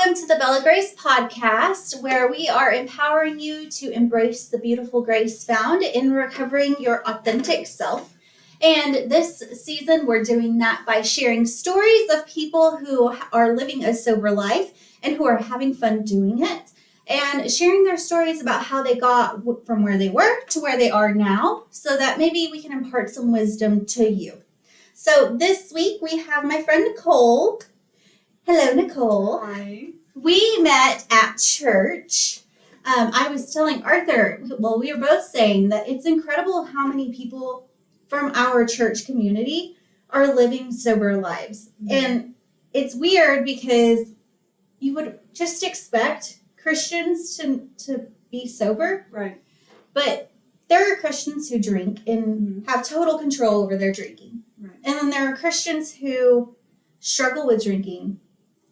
Welcome to the Bella Grayce podcast, where we are empowering you to embrace the beautiful grace found in recovering your authentic self. And this season, we're doing that by sharing stories of people who are living a sober life and who are having fun doing it, and sharing their stories about how they got from where they were to where they are now, so that maybe we can impart some wisdom to you. So this week, we have my friend Nicole. Hello, Nicole. Hi. We met at church. I was telling Arthur, well, we were both saying that it's incredible how many people from our church community are living sober lives. Mm-hmm. And it's weird because you would just expect Christians to be sober. Right. But there are Christians who drink and have total control over their drinking. Right. And then there are Christians who struggle with drinking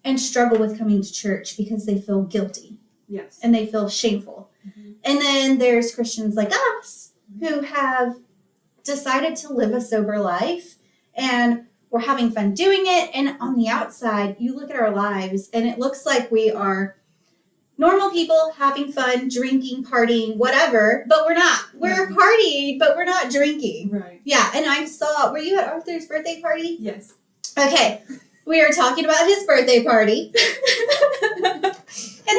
and struggle with coming to church because they feel guilty. Yes. And they feel shameful. Mm-hmm. And then there's Christians like us who have decided to live a sober life, and we're having fun doing it. And on the outside, you look at our lives and it looks like we are normal people having fun, drinking, partying, whatever, but we're not. We're partying, but we're not drinking. Right. Yeah, and I saw, were you at Arthur's birthday party? Yes. Okay. We were talking about his birthday party and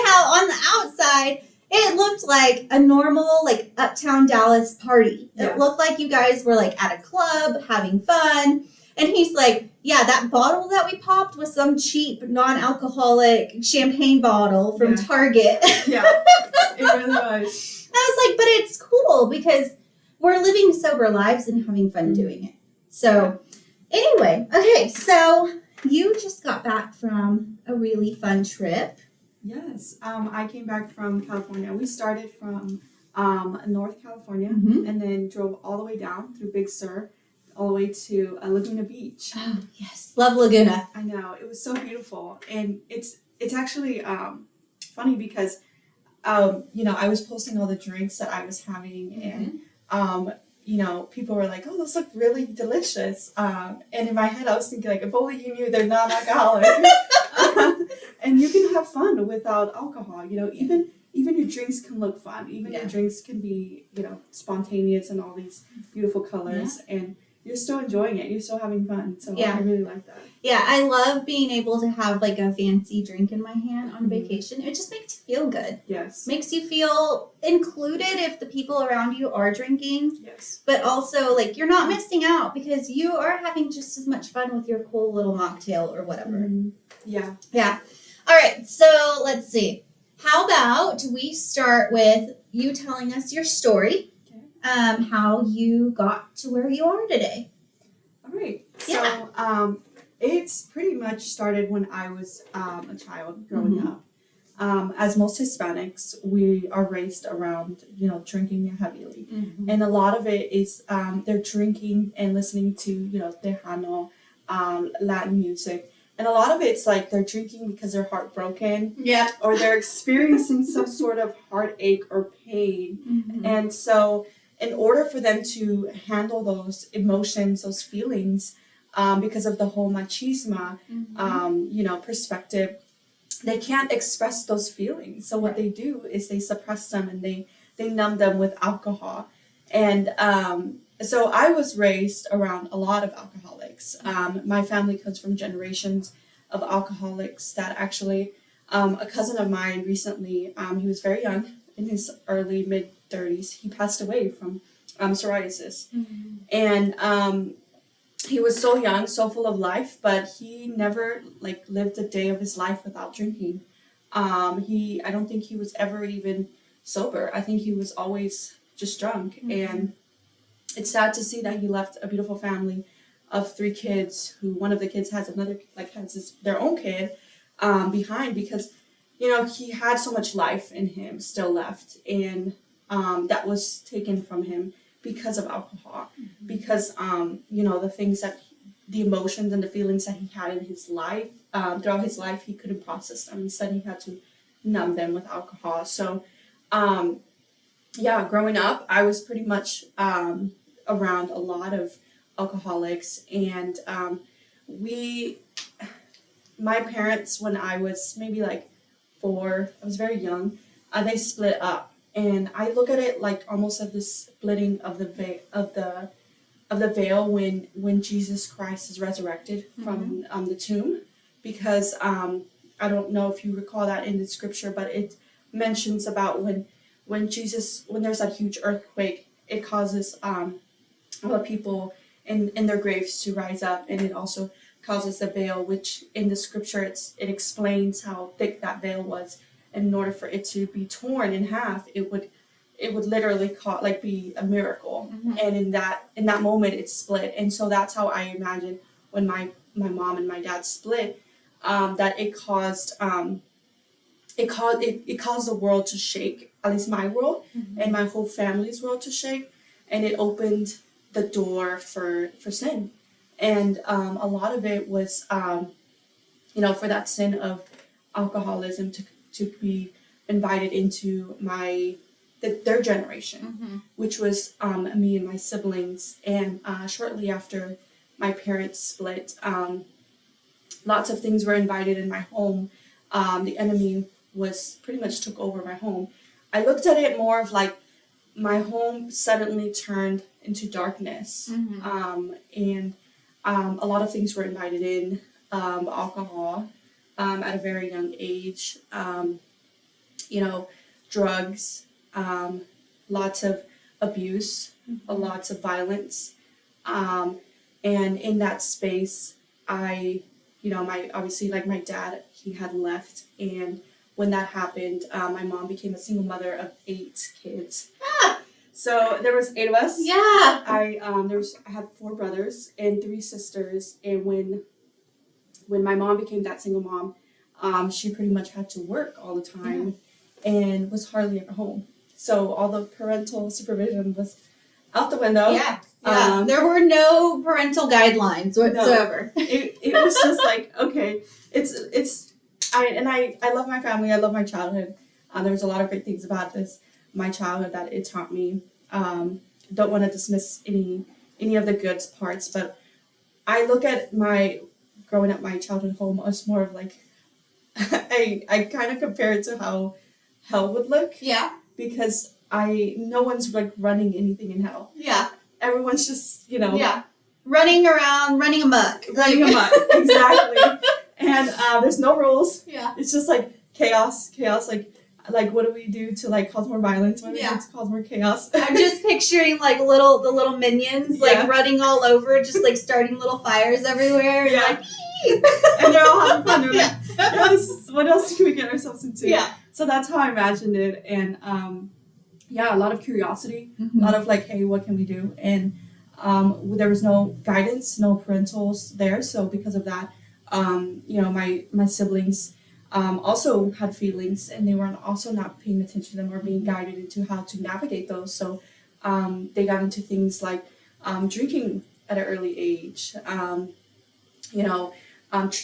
how on the outside it looked like a normal, like, uptown Dallas party. Yeah. It looked like you guys were like at a club having fun. And he's like, yeah, that bottle that we popped was some cheap non-alcoholic champagne bottle from Target. Yeah, it really was. And I was like, but it's cool because we're living sober lives and having fun doing it. So anyway, okay, so you just got back from a really fun trip. Yes, I came back from California. We started from North California and then drove all the way down through Big Sur, all the way to Laguna Beach. Oh, yes. Love Laguna. I know. It was so beautiful. And it's actually funny because, I was posting all the drinks that I was having and, people were like, oh, those look really delicious. And in my head, I was thinking, like, if only you knew they're non-alcoholic. And you can have fun without alcohol. Even your drinks can look fun. Even your drinks can be, spontaneous and all these beautiful colors. Yeah. And you're still enjoying it. You're still having fun. So I really like that. Yeah, I love being able to have like a fancy drink in my hand on vacation. It just makes you feel good. Yes. Makes you feel included if the people around you are drinking. Yes. But also, like, you're not missing out because you are having just as much fun with your cool little mocktail or whatever. Mm-hmm. Yeah. Yeah. All right, so let's see. How about we start with you telling us your story. How you got to where you are today. All right. Yeah. So it's pretty much started when I was a child growing up. As most Hispanics, we are raised around, drinking heavily. Mm-hmm. And a lot of it is they're drinking and listening to, Tejano, Latin music. And a lot of it's like they're drinking because they're heartbroken. Yeah. Or they're experiencing some sort of heartache or pain. Mm-hmm. And so in order for them to handle those emotions, those feelings, because of the whole machismo, perspective, they can't express those feelings. So what they do is they suppress them and they numb them with alcohol. And so I was raised around a lot of alcoholics. My family comes from generations of alcoholics that actually, a cousin of mine recently, he was very young, in his early mid-30s, he passed away from psoriasis. Mm-hmm. And he was so young, so full of life, but he never lived a day of his life without drinking. I don't think he was ever even sober. I think he was always just drunk. Mm-hmm. And it's sad to see that he left a beautiful family of 3 kids, who one of the kids has their own kid behind, because he had so much life in him still left, and that was taken from him because of alcohol. Mm-hmm. Because the emotions and the feelings that he had in his life, throughout his life, he couldn't process them. Instead, he had to numb them with alcohol. So, growing up, I was pretty much around a lot of alcoholics, and my parents, when I was maybe 4. I was very young. They split up, and I look at it like almost at the splitting of the veil when Jesus Christ is resurrected from the tomb, because I don't know if you recall that in the scripture, but it mentions about when there's that huge earthquake, it causes a lot of people in their graves to rise up, and it also causes the veil, which in the scripture it explains how thick that veil was, and in order for it to be torn in half, it would literally be a miracle. And in that moment it split, and so that's how I imagine when my mom and my dad split, that it caused the world to shake, at least my world and my whole family's world to shake, and it opened the door for sin. And a lot of it was for that sin of alcoholism to be invited into their generation, which was me and my siblings. And shortly after my parents split, lots of things were invited in my home. The enemy was pretty much took over my home. I looked at it more of like my home suddenly turned into darkness, and a lot of things were invited in, alcohol at a very young age, drugs, lots of abuse, lots of violence, and in that space, my dad, he had left, and when that happened, my mom became a single mother of 8 kids. So there was 8 of us. Yeah. I had 4 brothers and 3 sisters, and when my mom became that single mom, she pretty much had to work all the time and was hardly ever home. So all the parental supervision was out the window. Yeah. There were no parental guidelines whatsoever. No, it was just like, okay, I love my family. I love my childhood. There was a lot of great things about my childhood that it taught me. Don't want to dismiss any of the good parts, but I look at growing up my childhood home as more of like, I kind of compare it to how hell would look. Yeah. Because no one's like running anything in hell. Yeah. Everyone's just, Yeah. Running around, running amok. Exactly. And there's no rules. Yeah. It's just like chaos, like what do we do to like cause more violence? What do we do to cause more chaos? I'm just picturing like the little minions like running all over, just like starting little fires everywhere. Yeah. And, and they're all having fun. They're like, what else can we get ourselves into? Yeah. So that's how I imagined it. And a lot of curiosity, a lot of like, hey, what can we do? And there was no guidance, no parentals there. So because of that, my siblings also had feelings, and they were also not paying attention to them or being guided into how to navigate those. So they got into things like drinking at an early age,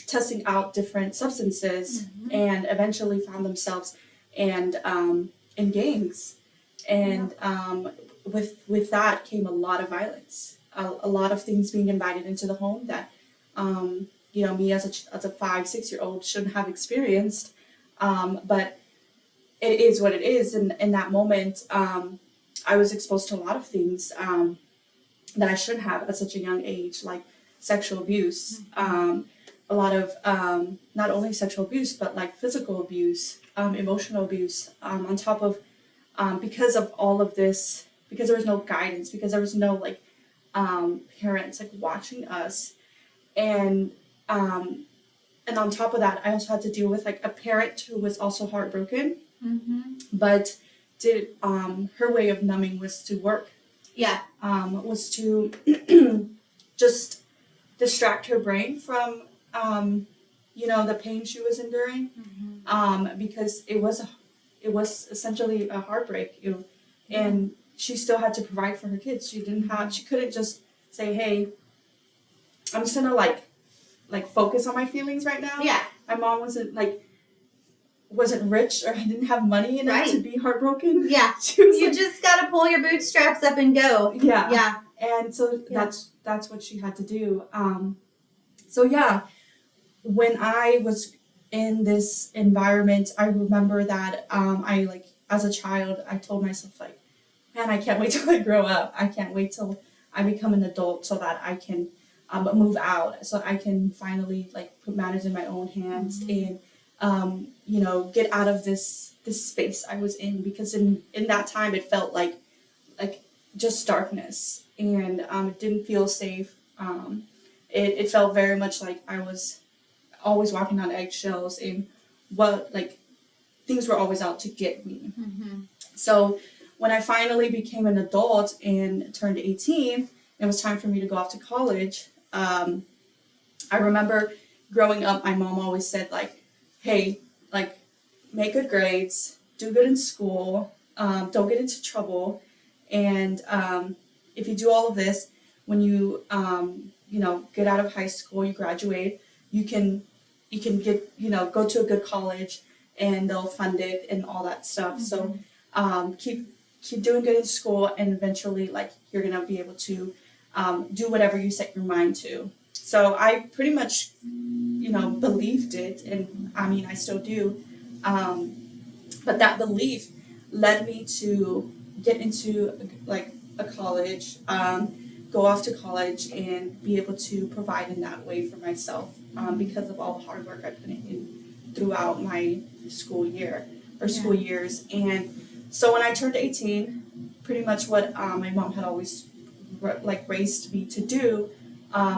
testing out different substances, and eventually found themselves in gangs. And with that came a lot of violence, a lot of things being invited into the home that me as a 5-6-year-old shouldn't have experienced, but it is what it is. And in that moment, I was exposed to a lot of things that I should have at such a young age, like sexual abuse, a lot of not only sexual abuse, but like physical abuse, emotional abuse, on top of because of all of this, because there was no guidance, because there was no like parents like watching us, and on top of that, I also had to deal with like a parent who was also heartbroken, but did her way of numbing was to work. Yeah. Was to just distract her brain from the pain she was enduring, because it was essentially a heartbreak, and she still had to provide for her kids. She couldn't just say, hey, I'm just gonna like focus on my feelings right now. Yeah. My mom wasn't rich, or I didn't have money enough to be heartbroken. Yeah. You just gotta pull your bootstraps up and go. Yeah. Yeah. And so that's what she had to do. So yeah, when I was in this environment, I remember that I like as a child, I told myself like, man, I can't wait till I grow up. I can't wait till I become an adult so that I can move out, so I can finally like put matters in my own hands and get out of this space I was in, because in that time it felt like just darkness, and it didn't feel safe. It felt very much like I was always walking on eggshells, and what like things were always out to get me. So when I finally became an adult and turned 18, it was time for me to go off to college. I remember growing up, my mom always said like, "Hey, like, make good grades, do good in school, don't get into trouble, and if you do all of this, when you get out of high school, you graduate, you can get go to a good college, and they'll fund it and all that stuff. So keep doing good in school, and eventually like you're gonna be able to do whatever you set your mind to." So I pretty much believed it, and I mean I still do, but that belief led me to get into like a college, go off to college, and be able to provide in that way for myself, because of all the hard work I put in throughout my school year or school years. And so when I turned 18, pretty much what my mom had always raised me to do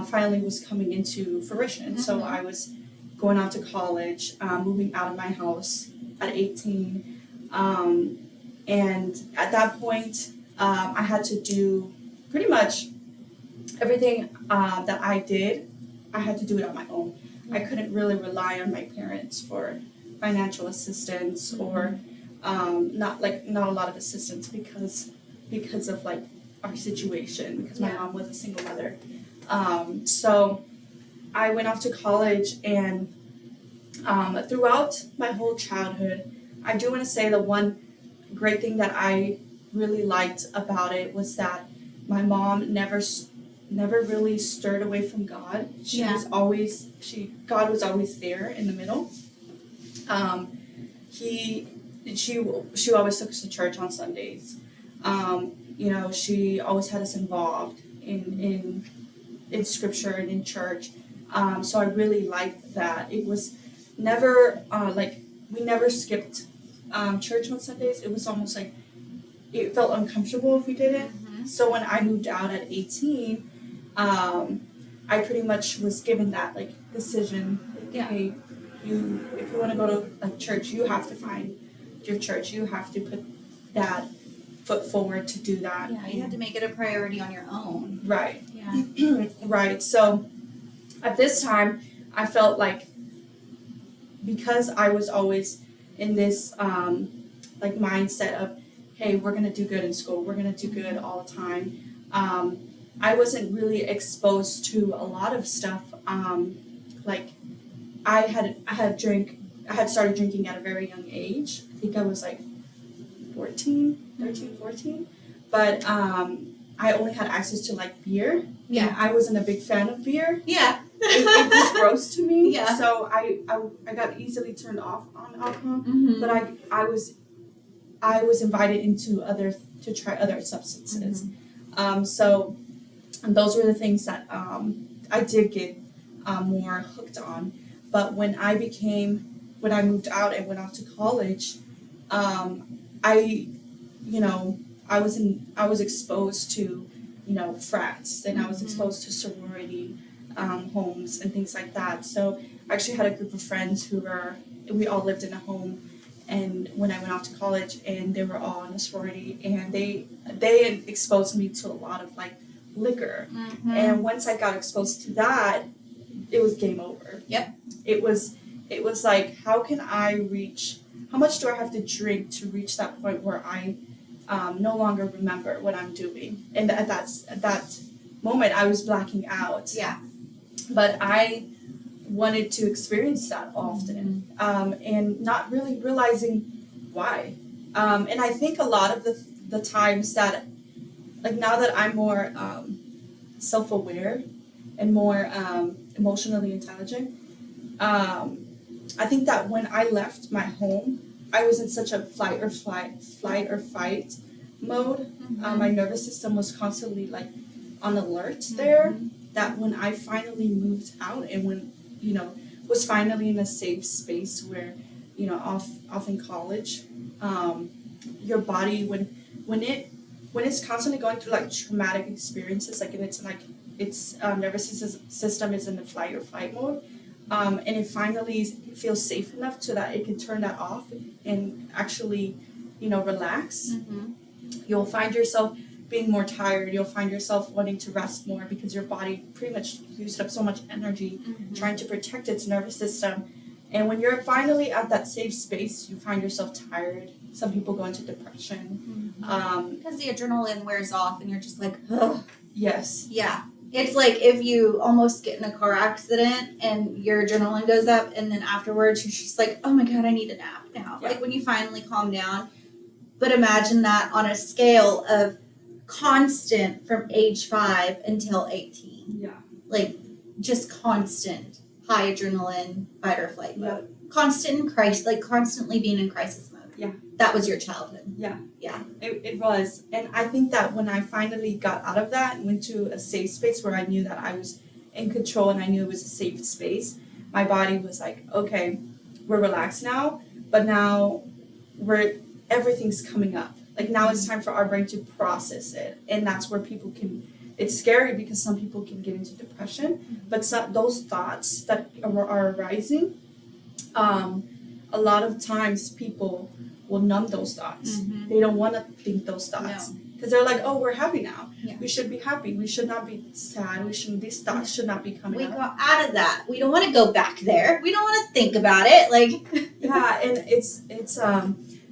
finally was coming into fruition. So I was going off to college, moving out of my house at 18. And at that point, I had to do pretty much everything that I did. I had to do it on my own. I couldn't really rely on my parents for financial assistance, or not a lot of assistance, because of like our situation, because my mom was a single mother. So I went off to college, and throughout my whole childhood, I do want to say the one great thing that I really liked about it was that my mom never really stirred away from God. God was always there in the middle. She always took us to church on Sundays. She always had us involved in scripture and in church. So I really liked that. It was never we never skipped church on Sundays. It was almost like it felt uncomfortable if we did it. So when I moved out at 18, I pretty much was given that like decision. Hey, if you want to go to a church, you have to find your church. You have to put that foot forward to do that. Yeah, you have to make it a priority on your own. Right. Yeah. Right. So at this time, I felt like, because I was always in this mindset of, hey, we're gonna do good in school, we're gonna do good all the time. I wasn't really exposed to a lot of stuff. I had started drinking at a very young age. I think I was like 13, 14. But I only had access to like beer. Yeah. And I wasn't a big fan of beer. Yeah. It was gross to me. Yeah. So I got easily turned off on alcohol. But I was invited to try other substances. So those were the things that I did get more hooked on. But when I moved out and went off to college, I was exposed to frats, and I was exposed to sorority homes and things like that. So I actually had a group of friends we all lived in a home, and when I went off to college, and they were all in a sorority, and they exposed me to a lot of like liquor. And once I got exposed to that, it was game over. Yep. It was like, how much do I have to drink to reach that point where I no longer remember what I'm doing? And at that moment, I was blacking out. Yeah. But I wanted to experience that often, and not really realizing why. And I think a lot of the times that, like, now that I'm more self-aware and more emotionally intelligent, I think that when I left my home, I was in such a flight or fight mode. My nervous system was constantly like on alert there. That when I finally moved out and when was finally in a safe space where off in college, your body when it's constantly going through like traumatic experiences, like and it's like its nervous system is in the flight or fight mode, and it finally feels safe enough so that it can turn that off and actually relax. You'll find yourself being more tired. You'll find yourself wanting to rest more because your body pretty much used up so much energy trying to protect its nervous system. And when you're finally at that safe space, you find yourself tired. Some people go into depression. Because the adrenaline wears off and you're just like, ugh. Yes. Yeah. It's like if you almost get in a car accident and your adrenaline goes up and then afterwards you're just like, oh my God, I need a nap now. Yeah. Like when you finally calm down. But imagine that on a scale of constant from age 5 until 18. Yeah. Like just constant high adrenaline fight or flight mode. Yeah. Constant in crisis, like constantly being in crisis mode. Yeah. That was your childhood. Yeah. Yeah. It was. And I think that when I finally got out of that and went to a safe space where I knew that I was in control and I knew it was a safe space, my body was like, okay, we're relaxed now, but now everything's coming up. Like now it's time for our brain to process it. And that's where it's scary because some people can get into depression, but those thoughts that are arising, a lot of times people will numb those thoughts. They don't want to think those thoughts because they're like, oh, we're happy now. Yeah. We should be happy. We should not be sad. These thoughts should not be coming up. We got out of that. We don't want to go back there. We don't want to think about it. Like yeah, and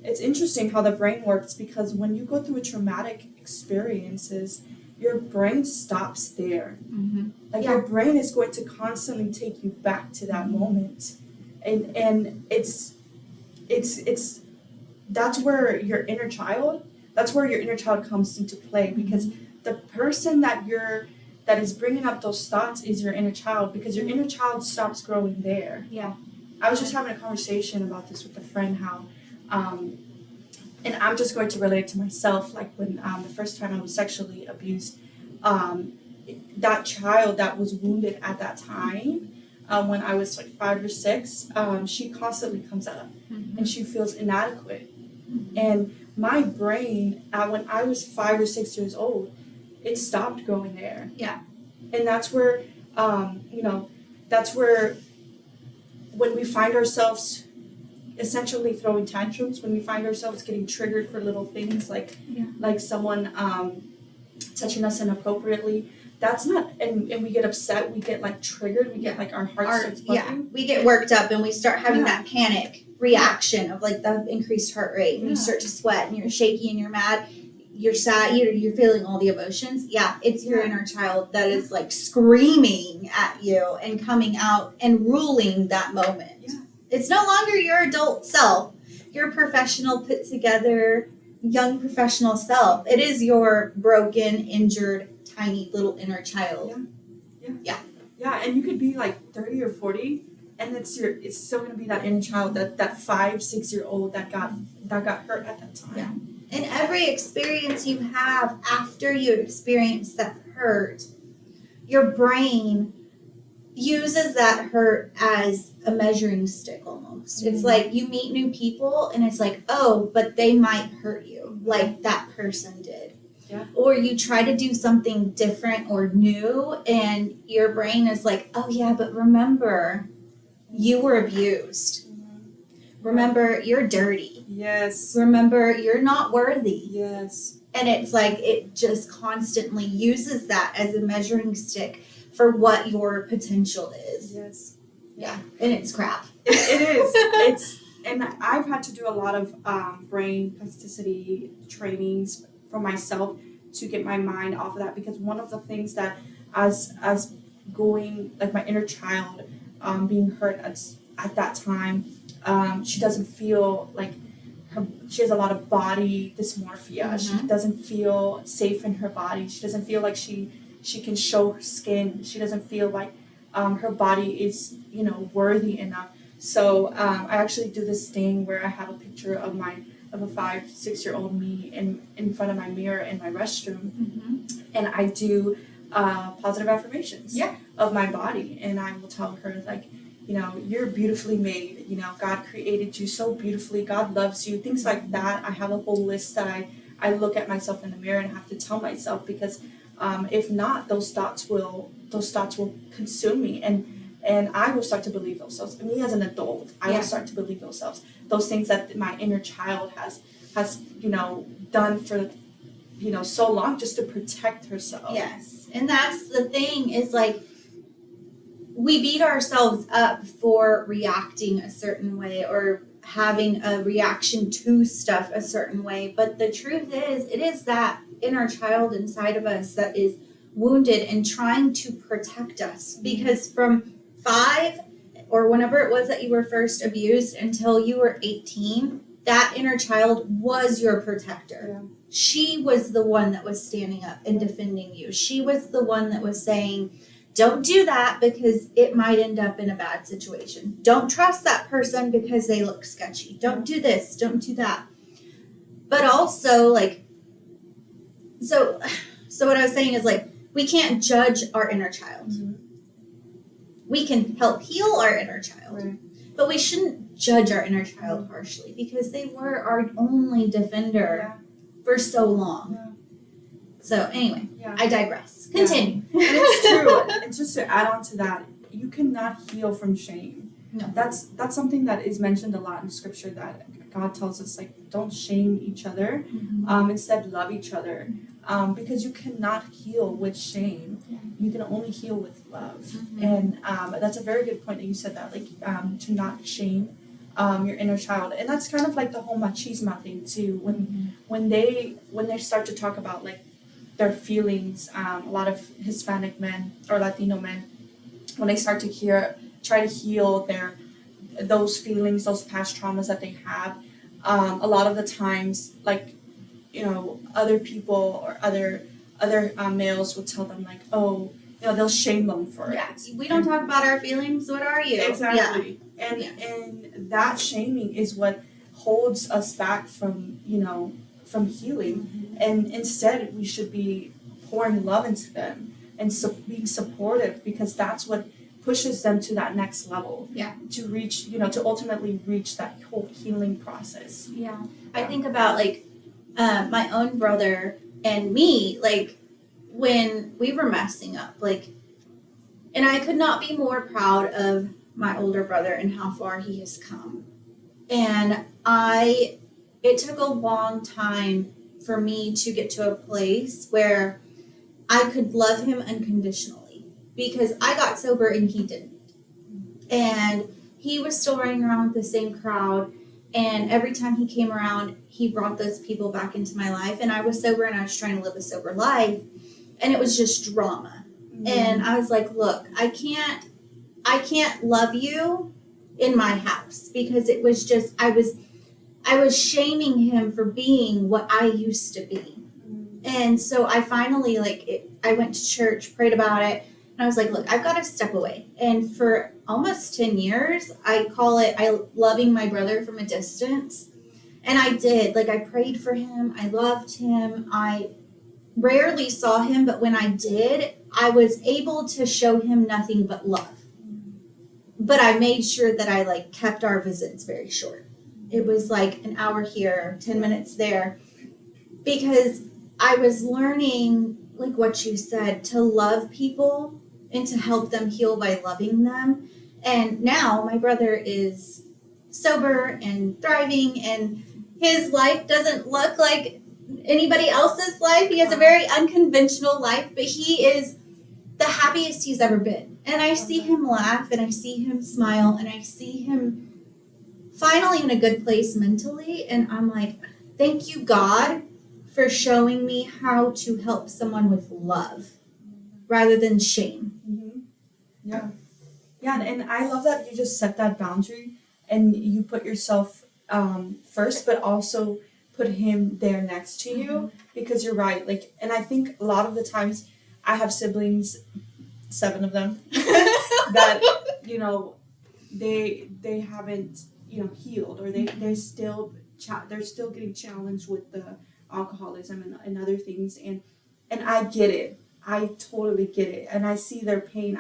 it's interesting how the brain works because when you go through a traumatic experiences, your brain stops there. Like your brain is going to constantly take you back to that moment, and it's that's where your inner child comes into play because the person that is bringing up those thoughts is your inner child because your inner child stops growing there. Yeah. I was just having a conversation about this with a friend how and I'm just going to relate to myself, like when the first time I was sexually abused, that child that was wounded at that time, when I was like 5 or 6, she constantly comes up and she feels inadequate. And my brain, when I was 5 or 6 years old, it stopped growing there. Yeah. And that's where, that's where when we find ourselves essentially throwing tantrums, when we find ourselves getting triggered for little things like someone touching us inappropriately, that's not, and we get upset, we get like triggered, we get like our heart starts pumping. Yeah, we get worked up and we start having that panic reaction of like the increased heart rate and you start to sweat and you're shaky and you're mad, you're sad, you're feeling all the emotions. Yeah, it's your inner child that is like screaming at you and coming out and ruling that moment. Yeah. It's no longer your adult self, your professional, put together, young professional self. It is your broken, injured, tiny little inner child. Yeah, and you could be like 30 or 40, and it's still gonna be that inner child, that 5-6-year-old that got hurt at that time. Yeah. And every experience you have after you experience that hurt, your brain uses that hurt as a measuring stick almost. It's like you meet new people and it's like, oh, but they might hurt you like that person did. Yeah. Or you try to do something different or new and your brain is like, oh yeah, but remember, you were abused. Remember, you're dirty. Yes. Remember, you're not worthy. Yes. And it's like it just constantly uses that as a measuring stick for what your potential is. Yes. Yeah. And it's crap. It is. And I've had to do a lot of brain plasticity trainings for myself to get my mind off of that, because one of the things that as going, like my inner child being hurt at that time, she doesn't feel like she has a lot of body dysmorphia. She doesn't feel safe in her body. She doesn't feel like she can show her skin. She doesn't feel like her body is worthy enough. So I actually do this thing where I have a picture of a 5-6-year-old me in front of my mirror in my restroom, and I do positive affirmations of my body, and I will tell her like, you know, you're beautifully made. You know, God created you so beautifully. God loves you. Things like that. I have a whole list that I look at myself in the mirror and have to tell myself, because if not, those thoughts will consume me, and I will start to believe those thoughts. Me as an adult, I will start to believe those thoughts. Those things that my inner child has you know done for so long just to protect herself. Yes, and that's the thing is like, we beat ourselves up for reacting a certain way or having a reaction to stuff a certain way. But the truth is, it is that inner child inside of us that is wounded and trying to protect us. Because from 5 or whenever it was that you were first abused until you were 18, that inner child was your protector. Yeah. She was the one that was standing up and defending you. She was the one that was saying, don't do that because it might end up in a bad situation. Don't trust that person because they look sketchy. Don't do this. Don't do that. But also, like, so what I was saying is, like, we can't judge our inner child. We can help heal our inner child, but we shouldn't judge our inner child harshly because they were our only defender for so long. So anyway, I digress. Continue. And it's true. And just to add on to that, you cannot heal from shame. No. That's something that is mentioned a lot in scripture, that God tells us, like, don't shame each other. Instead love each other. Because you cannot heal with shame. You can only heal with love. And that's a very good point that you said that, like, to not shame your inner child. And that's kind of like the whole machismo thing too. When they start to talk about, like, their feelings, a lot of Hispanic men or Latino men, when they start to try to heal those feelings, those past traumas that they have, a lot of the times, like, you know, other people or other males will tell them, like, oh, you know, they'll shame them for it. We don't talk about our feelings. What are you? Exactly. And that shaming is what holds us back from healing. And instead, we should be pouring love into them and being supportive, because that's what pushes them to that next level. To reach, to ultimately reach that whole healing process. I think about, like, my own brother and me, like, when we were messing up, like, and I could not be more proud of my older brother and how far he has come. And it took a long time for me to get to a place where I could love him unconditionally, because I got sober and he didn't. And he was still running around with the same crowd. And every time he came around, he brought those people back into my life. And I was sober and I was trying to live a sober life. And it was just drama. And I was like, look, I can't love you in my house, because it was just, I was shaming him for being what I used to be. And so I finally, I went to church, prayed about it, and I was like, look, I've got to step away. And for almost 10 years, I loving my brother from a distance. And I did. Like, I prayed for him. I loved him. I rarely saw him, but when I did, I was able to show him nothing but love. But I made sure that I, like, kept our visits very short. It was like an hour here, 10 minutes there, because I was learning, like what you said, to love people and to help them heal by loving them. And now my brother is sober and thriving, and his life doesn't look like anybody else's life. He has a very unconventional life, but he is the happiest he's ever been. And I see him laugh, and I see him smile, and I see him finally in a good place mentally. And I'm like, thank you, God, for showing me how to help someone with love rather than shame. Yeah, and I love that you just set that boundary and you put yourself first, but also put him there next to you, because you're right. Like, and I think a lot of the times I have siblings, 7 of them, that, they haven't healed, or they're still getting challenged with the alcoholism and other things, and I get it. I totally get it, and I see their pain.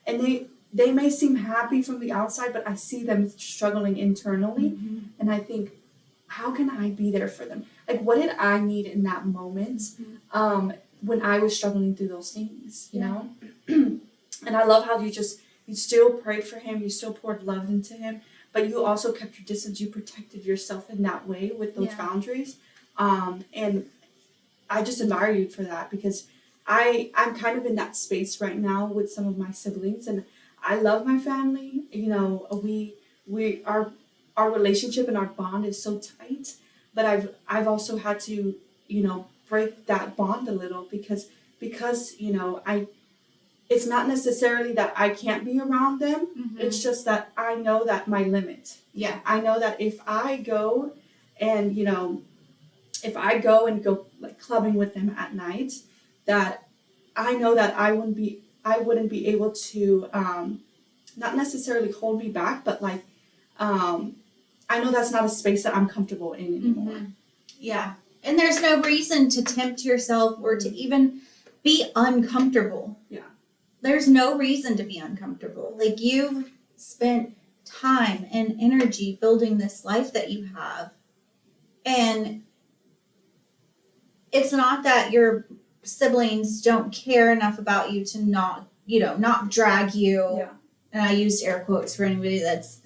And they may seem happy from the outside, but I see them struggling internally, and I think, how can I be there for them? Like, what did I need in that moment, when I was struggling through those things, you know? And I love how you still prayed for him, you still poured love into him, but you also kept your distance. You protected yourself in that way with those boundaries. And I just admire you for that, because I'm kind of in that space right now with some of my siblings, and I love my family. Our relationship and our bond is so tight, but I've also had to, break that bond a little, because it's not necessarily that I can't be around them. It's just that I know that my limit. Yeah. I know that if I go and go like clubbing with them at night, that I know that I wouldn't be able to, not necessarily hold me back, but like, I know that's not a space that I'm comfortable in anymore. Yeah. And there's no reason to tempt yourself or to even be uncomfortable. Yeah. There's no reason to be uncomfortable. Like, you've spent time and energy building this life that you have. And it's not that your siblings don't care enough about you to not drag you. Yeah. And I used air quotes for anybody that's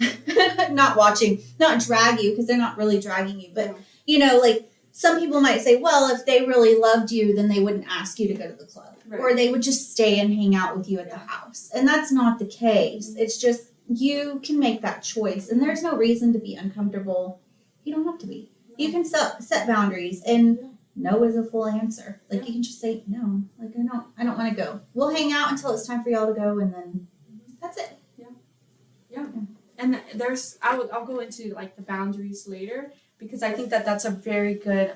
not watching, not drag you, because they're not really dragging you. But, like, some people might say, well, if they really loved you, then they wouldn't ask you to go to the club. Right. Or they would just stay and hang out with you at the house. And that's not the case. It's just, you can make that choice. And there's no reason to be uncomfortable. You don't have to be. You can set boundaries, and no is a full answer. Like, you can just say, no, like, I don't want to go. We'll hang out until it's time for y'all to go, and then that's it. Yeah. And I'll go into like the boundaries later, because I think that that's a very good,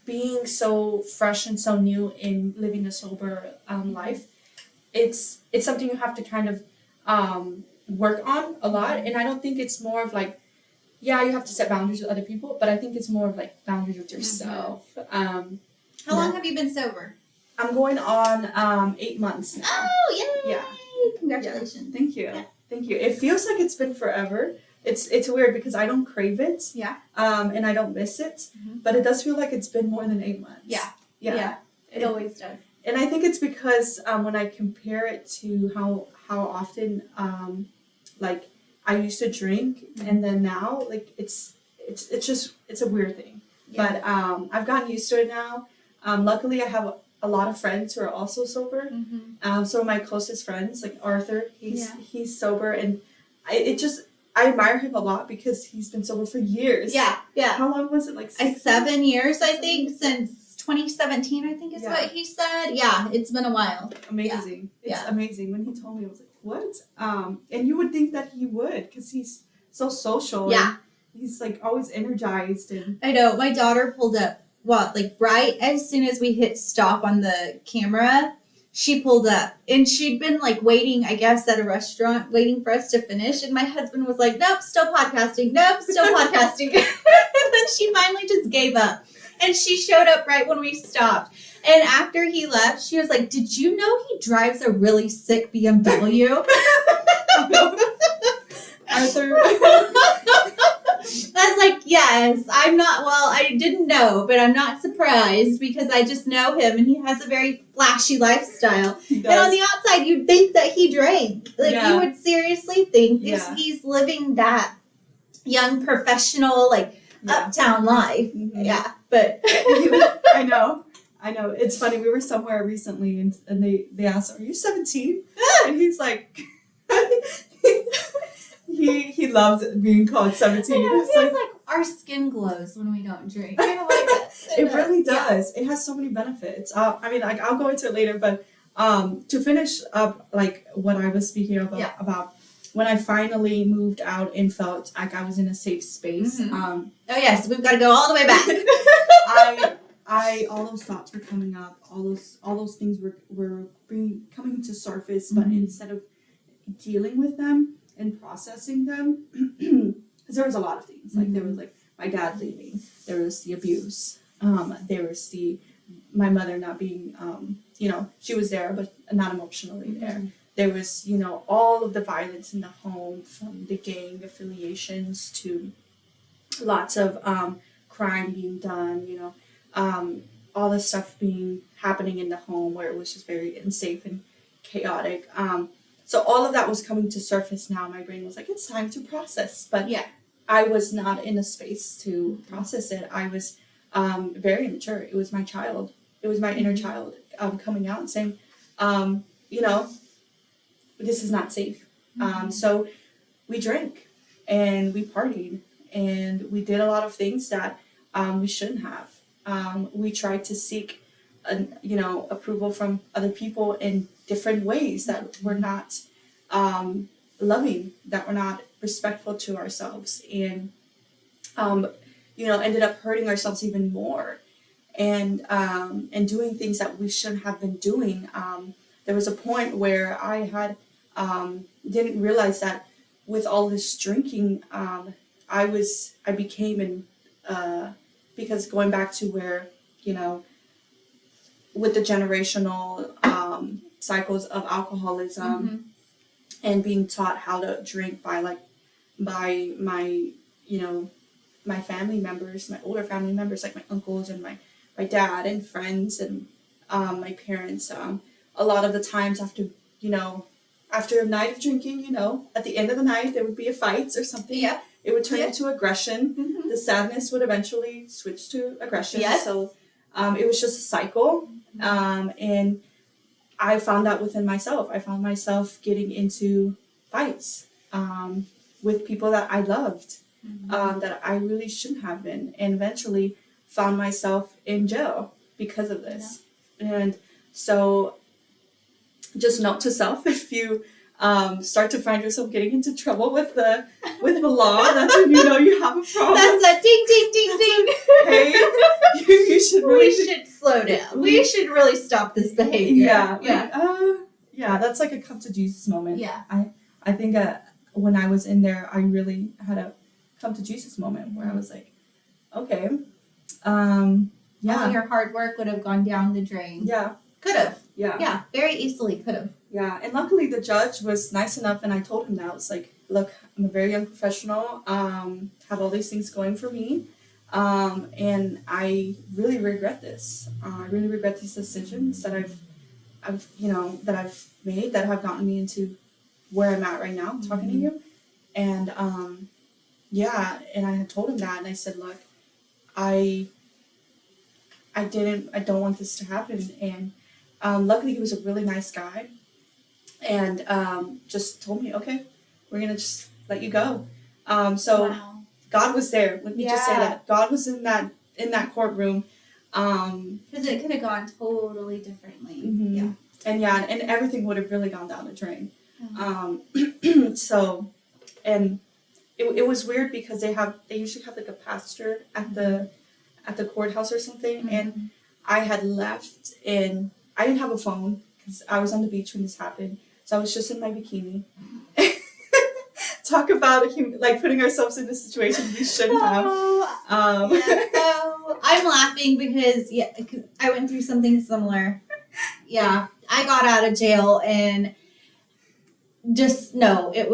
being so fresh and so new in living a sober life. It's something you have to kind of work on a lot. And I don't think it's more of like, you have to set boundaries with other people, but I think it's more of like boundaries with yourself. How long have you been sober? I'm going on 8 months now. Oh, yay! Yeah. Congratulations. Yeah. Thank you. Yeah. Thank you. It feels like it's been forever. It's weird because I don't crave it. Yeah. And I don't miss it. But it does feel like it's been more than 8 months. Yeah. It always does. And I think it's because when I compare it to how often like I used to drink, and then now, like, it's a weird thing. Yeah. But I've gotten used to it now. Luckily I have a lot of friends who are also sober. Some of my closest friends, like Arthur, he's sober, and I admire him a lot because he's been sober for years. Yeah. How long was it? Like 7 years, I think, since 2017, I think is what he said. Yeah, it's been a while. Amazing. It's amazing. When he told me, I was like, what? And you would think that he would, because he's so social. Yeah. And he's like always energized. And I know. My daughter pulled up, right as soon as we hit stop on the camera, she pulled up, and she'd been like waiting, I guess, at a restaurant, waiting for us to finish. And my husband was like, nope, still podcasting. Nope, still podcasting. And then she finally just gave up, and she showed up right when we stopped. And after he left, she was like, did you know he drives a really sick BMW? Arthur. I was like, yes, I didn't know, but I'm not surprised, because I just know him, and he has a very flashy lifestyle. And on the outside, you'd think that he drank. Like, you would seriously think he's living that young professional, like, uptown life. Yeah, but. I know. It's funny. We were somewhere recently, and they asked, are you 17? And he's like, he loves being called 17. It's like our skin glows when we don't drink. I don't like that. It really does. It has so many benefits. I'll go into it later, but to finish up, like, what I was speaking about when I finally moved out and felt like I was in a safe space. Oh yes, we've got to go all the way back. all those thoughts were coming up. All those things were coming to surface, but instead of dealing with them and processing them, because there was a lot of things. Like there was like my dad leaving, there was the abuse, there was my mother not being, she was there but not emotionally there. There was, all of the violence in the home, from the gang affiliations to lots of crime being done, all this stuff happening in the home where it was just very unsafe and chaotic. So all of that was coming to surface now. My brain was like, it's time to process. But I was not in a space to process it. I was very immature. It was my child. It was my inner child coming out and saying, this is not safe. So we drank and we partied and we did a lot of things that we shouldn't have. We tried to seek, approval from other people in different ways that were not loving, that were not respectful to ourselves, and ended up hurting ourselves even more, and doing things that we shouldn't have been doing. There was a point where I had didn't realize that with all this drinking, I became because going back to where, with the generational cycles of alcoholism and being taught how to drink by my my family members, my older family members, like my uncles and my dad and friends and my parents. A lot of the times after a night of drinking, at the end of the night there would be a fight or something. Yeah. It would turn into aggression. The sadness would eventually switch to aggression. Yes. So it was just a cycle. And I found that within myself. I found myself getting into fights with people that I loved, that I really shouldn't have been, and eventually found myself in jail because of this. Yeah. And so just note to self, if you start to find yourself getting into trouble with the law, that's when you have a problem. That's a ding, ding, ding, ding. Hey, you should really... We should slow down. We should really stop this behavior. Yeah. That's like a come to Jesus moment. Yeah. I think when I was in there, I really had a come to Jesus moment where I was like, okay, all your hard work would have gone down the drain. Yeah. Could have. Yeah. Yeah, very easily could have. Yeah, and luckily the judge was nice enough, and I told him that. I was like, look, I'm a very young professional, have all these things going for me, and I really regret this. I really regret these decisions that I've made that have gotten me into where I'm at right now, talking to you. And and I had told him that, and I said, look, I don't want this to happen. And luckily he was a really nice guy, and just told me, okay, we're gonna just let you go. So wow. God was there. Let me just say that God was in that courtroom. Because it could have gone totally differently. Yeah. And everything would have really gone down the drain. So, and it was weird because they usually have like a pastor at the courthouse or something, and I had left, and I didn't have a phone because I was on the beach when this happened, so I was just in my bikini. Talk about putting ourselves in a situation we shouldn't have. I'm laughing because I went through something similar. Yeah, I got out of jail, and it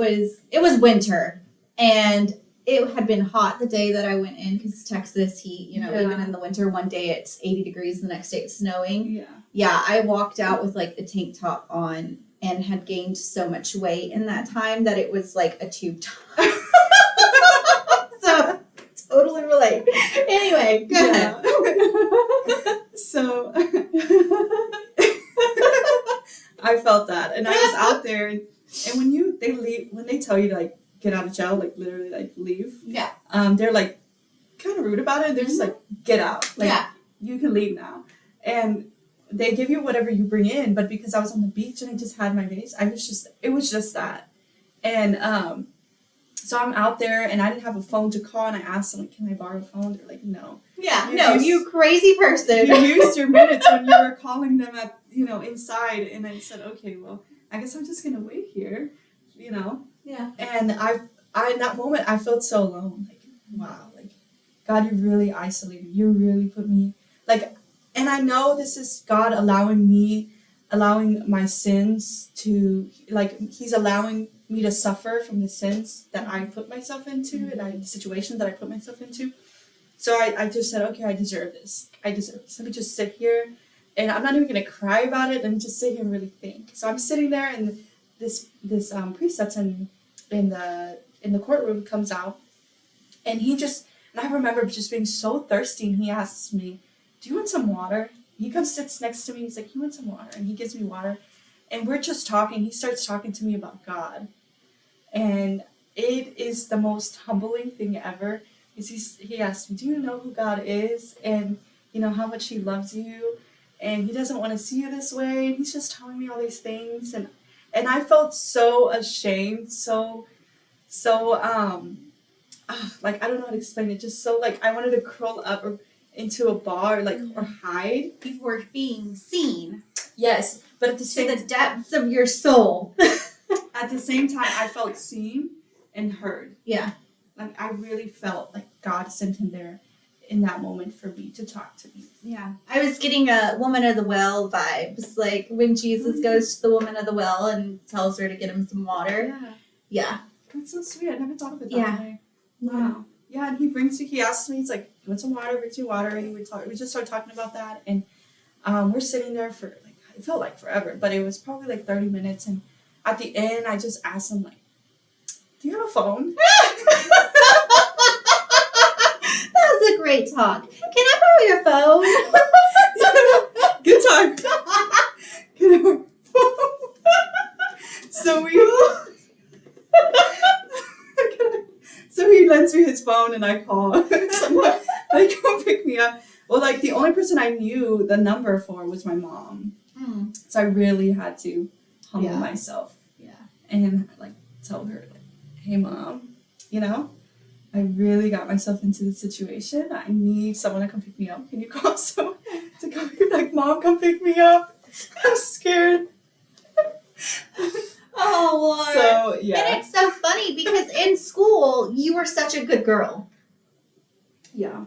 was winter, and it had been hot the day that I went in because Texas heat, even in the winter, one day it's 80 degrees, the next day it's snowing. Yeah, I walked out with like a tank top on and had gained so much weight in that time that it was like a tube top. So totally relate. Anyway, go ahead. So I felt that, and I was out there, and when they tell you to like get out of jail, like literally like leave. Yeah. They're like kind of rude about it. They're just like, get out. Like you can leave now. And they give you whatever you bring in, but because I was on the beach and I just had my vase, it was just that. And so I'm out there, and I didn't have a phone to call, and I asked them, like, can I borrow a phone? They're like, no. Yeah, you crazy person. You used your minutes when you were calling them at inside, and I said, okay, well, I guess I'm just gonna wait here you know? Yeah. And I in that moment, I felt so alone. Like, wow, like, God, you really isolated. You really put me, like, and I know this is God allowing my sins to, like, He's allowing me to suffer from the sins that I put myself into and the situations that I put myself into. So I just said, okay, I deserve this. Let me just sit here, and I'm not even gonna cry about it. Let me just sit here and really think. So I'm sitting there, and this priest that's in the courtroom comes out, and I remember just being so thirsty, and he asks me, "Do you want some water?" He comes sits next to me. He's like, "You want some water?" And he gives me water, and we're just talking. He starts talking to me about God, and it is the most humbling thing ever. He asked me, "Do you know who God is? And you know how much He loves you, and He doesn't want to see you this way." And he's just telling me all these things, and I felt so ashamed, like I don't know how to explain it. Just so like I wanted to curl up or into a ball or hide. You were being seen. Yes, but at the To the depths of your soul. at the same time, I felt seen and heard. Yeah. Like I really felt like God sent him there in that moment for me to talk to me. Yeah. I was getting a woman of the well vibes, like when Jesus goes to the woman of the well and tells her to get him some water. Yeah. Yeah. That's so sweet. I never thought of it that Yeah. way. Wow. Yeah, and he asks me, he's like, "You want some water?" Brings me water, and we just started talking about that, and we're sitting there for like, it felt like forever, but it was probably like 30 minutes, and at the end, I just asked him like, "Do you have a phone?" That was a great talk. Can I borrow your phone? Good time. Can I borrow your phone? So he lends me his phone, and I call. Someone they come pick me up. Well, like the only person I knew the number for was my mom. So I really had to humble myself. Yeah. And like tell her, like, "Hey, Mom, I really got myself into this situation. I need someone to come pick me up. Can you call someone to come? Like, Mom, come pick me up. I'm scared." Oh, Lord. So yeah. And it's so funny because in school, you were such a good girl. Yeah.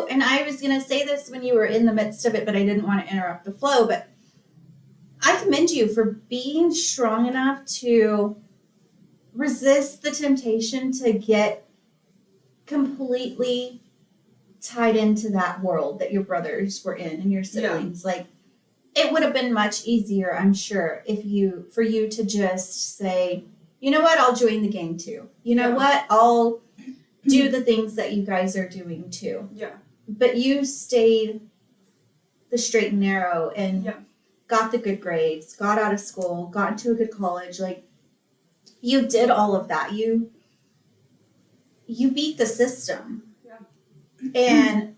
And I was going to say this when you were in the midst of it, but I didn't want to interrupt the flow, but I commend you for being strong enough to resist the temptation to get completely tied into that world that your brothers were in and your siblings. Like, it would have been much easier, I'm sure, for you to just say, "You know what, I'll join the gang too. You know what, I'll do the things that you guys are doing too." Yeah. But you stayed the straight and narrow and got the good grades, got out of school, got into a good college. Like, you did all of that. You beat the system. Yeah. And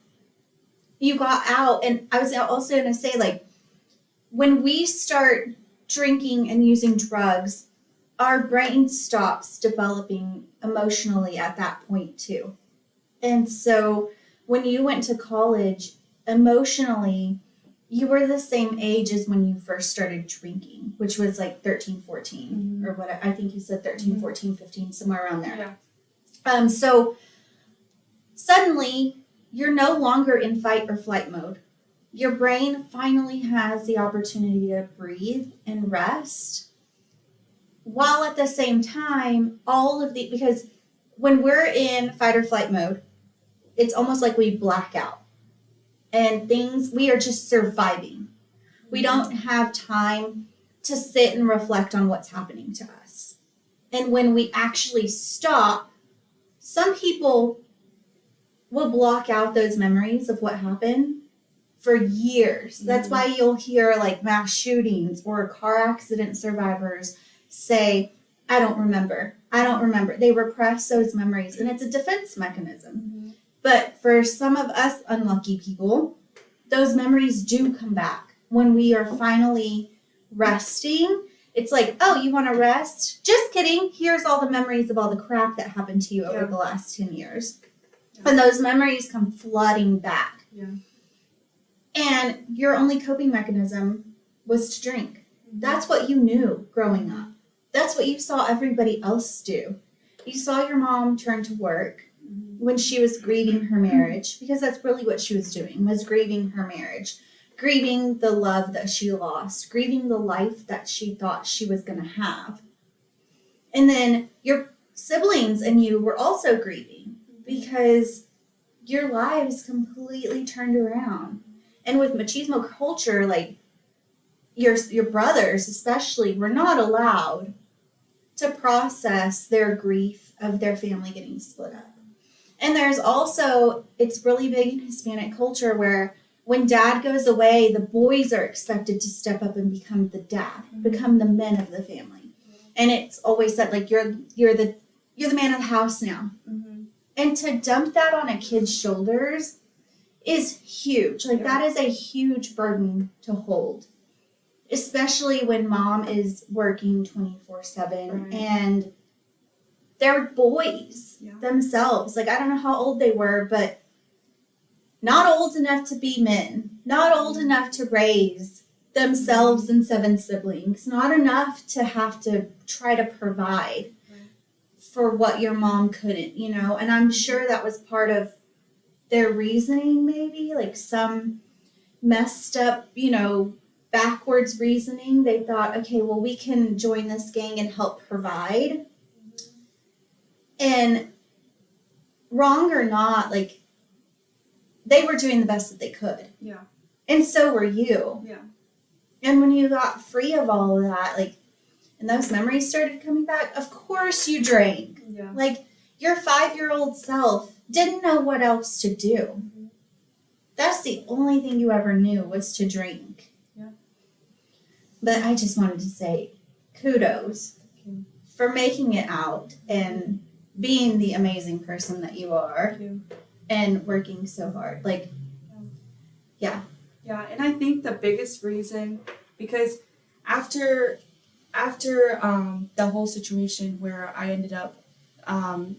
you got out. And I was also going to say, like, when we start drinking and using drugs, our brain stops developing emotionally at that point too. And so when you went to college, emotionally, you were the same age as when you first started drinking, which was like 13, 14 or whatever. I think you said 13, 14, 15, somewhere around there. Yeah. So suddenly you're no longer in fight or flight mode. Your brain finally has the opportunity to breathe and rest, while at the same time, because when we're in fight or flight mode, it's almost like we black out and we are just surviving. We don't have time to sit and reflect on what's happening to us. And when we actually stop, some people will block out those memories of what happened for years. That's why you'll hear like mass shootings or car accident survivors say, I don't remember. They repress those memories, and it's a defense mechanism. But for some of us unlucky people, those memories do come back when we are finally resting. It's like, "Oh, you want to rest? Just kidding. Here's all the memories of all the crap that happened to you over the last 10 years. And those memories come flooding back. Yeah. And your only coping mechanism was to drink. That's what you knew growing up. that's what you saw everybody else do. You saw your mom turn to work when she was grieving her marriage, because that's really what she was doing, was grieving her marriage, grieving the love that she lost, grieving the life that she thought she was going to have. And then your siblings and you were also grieving because your lives completely turned around. And with machismo culture, like your brothers especially were not allowed to process their grief of their family getting split up. And there's also, it's really big in Hispanic culture where when dad goes away, the boys are expected to step up and become the dad, become the men of the family. And it's always said, like, you're the man of the house now. And to dump that on a kid's shoulders is huge. Like, that is a huge burden to hold, especially when mom is working 24/7 and they're boys themselves. Like, I don't know how old they were, but not old enough to be men, not old enough to raise themselves and 7 siblings, not enough to have to try to provide for what your mom couldn't, you know. And I'm sure that was part of their reasoning, maybe, like some messed up, you know, backwards reasoning. They thought, okay, well, we can join this gang and help provide. And wrong or not, like, they were doing the best that they could. Yeah. And so were you. Yeah. And when you got free of all of that, like, and those memories started coming back, of course you drank. Yeah. Like, your 5-year-old self didn't know what else to do. That's the only thing you ever knew, was to drink. Yeah. But I just wanted to say kudos for making it out and being the amazing person that you are and working so hard. Like, yeah. Yeah, and I think the biggest reason, because after the whole situation where I ended up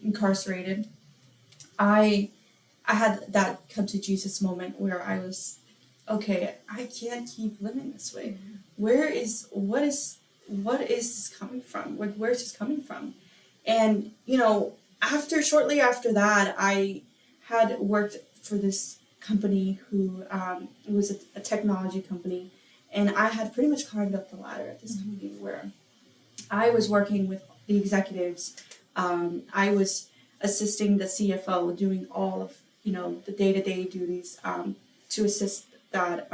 incarcerated, I had that come to Jesus moment where I was, okay, I can't keep living this way. What is this coming from? Where is this coming from? And, you know, shortly after that, I had worked for this company who, it was a technology company, and I had pretty much climbed up the ladder at this company where I was working with the executives. I was assisting the CFO, doing all of, you know, the day-to-day duties to assist that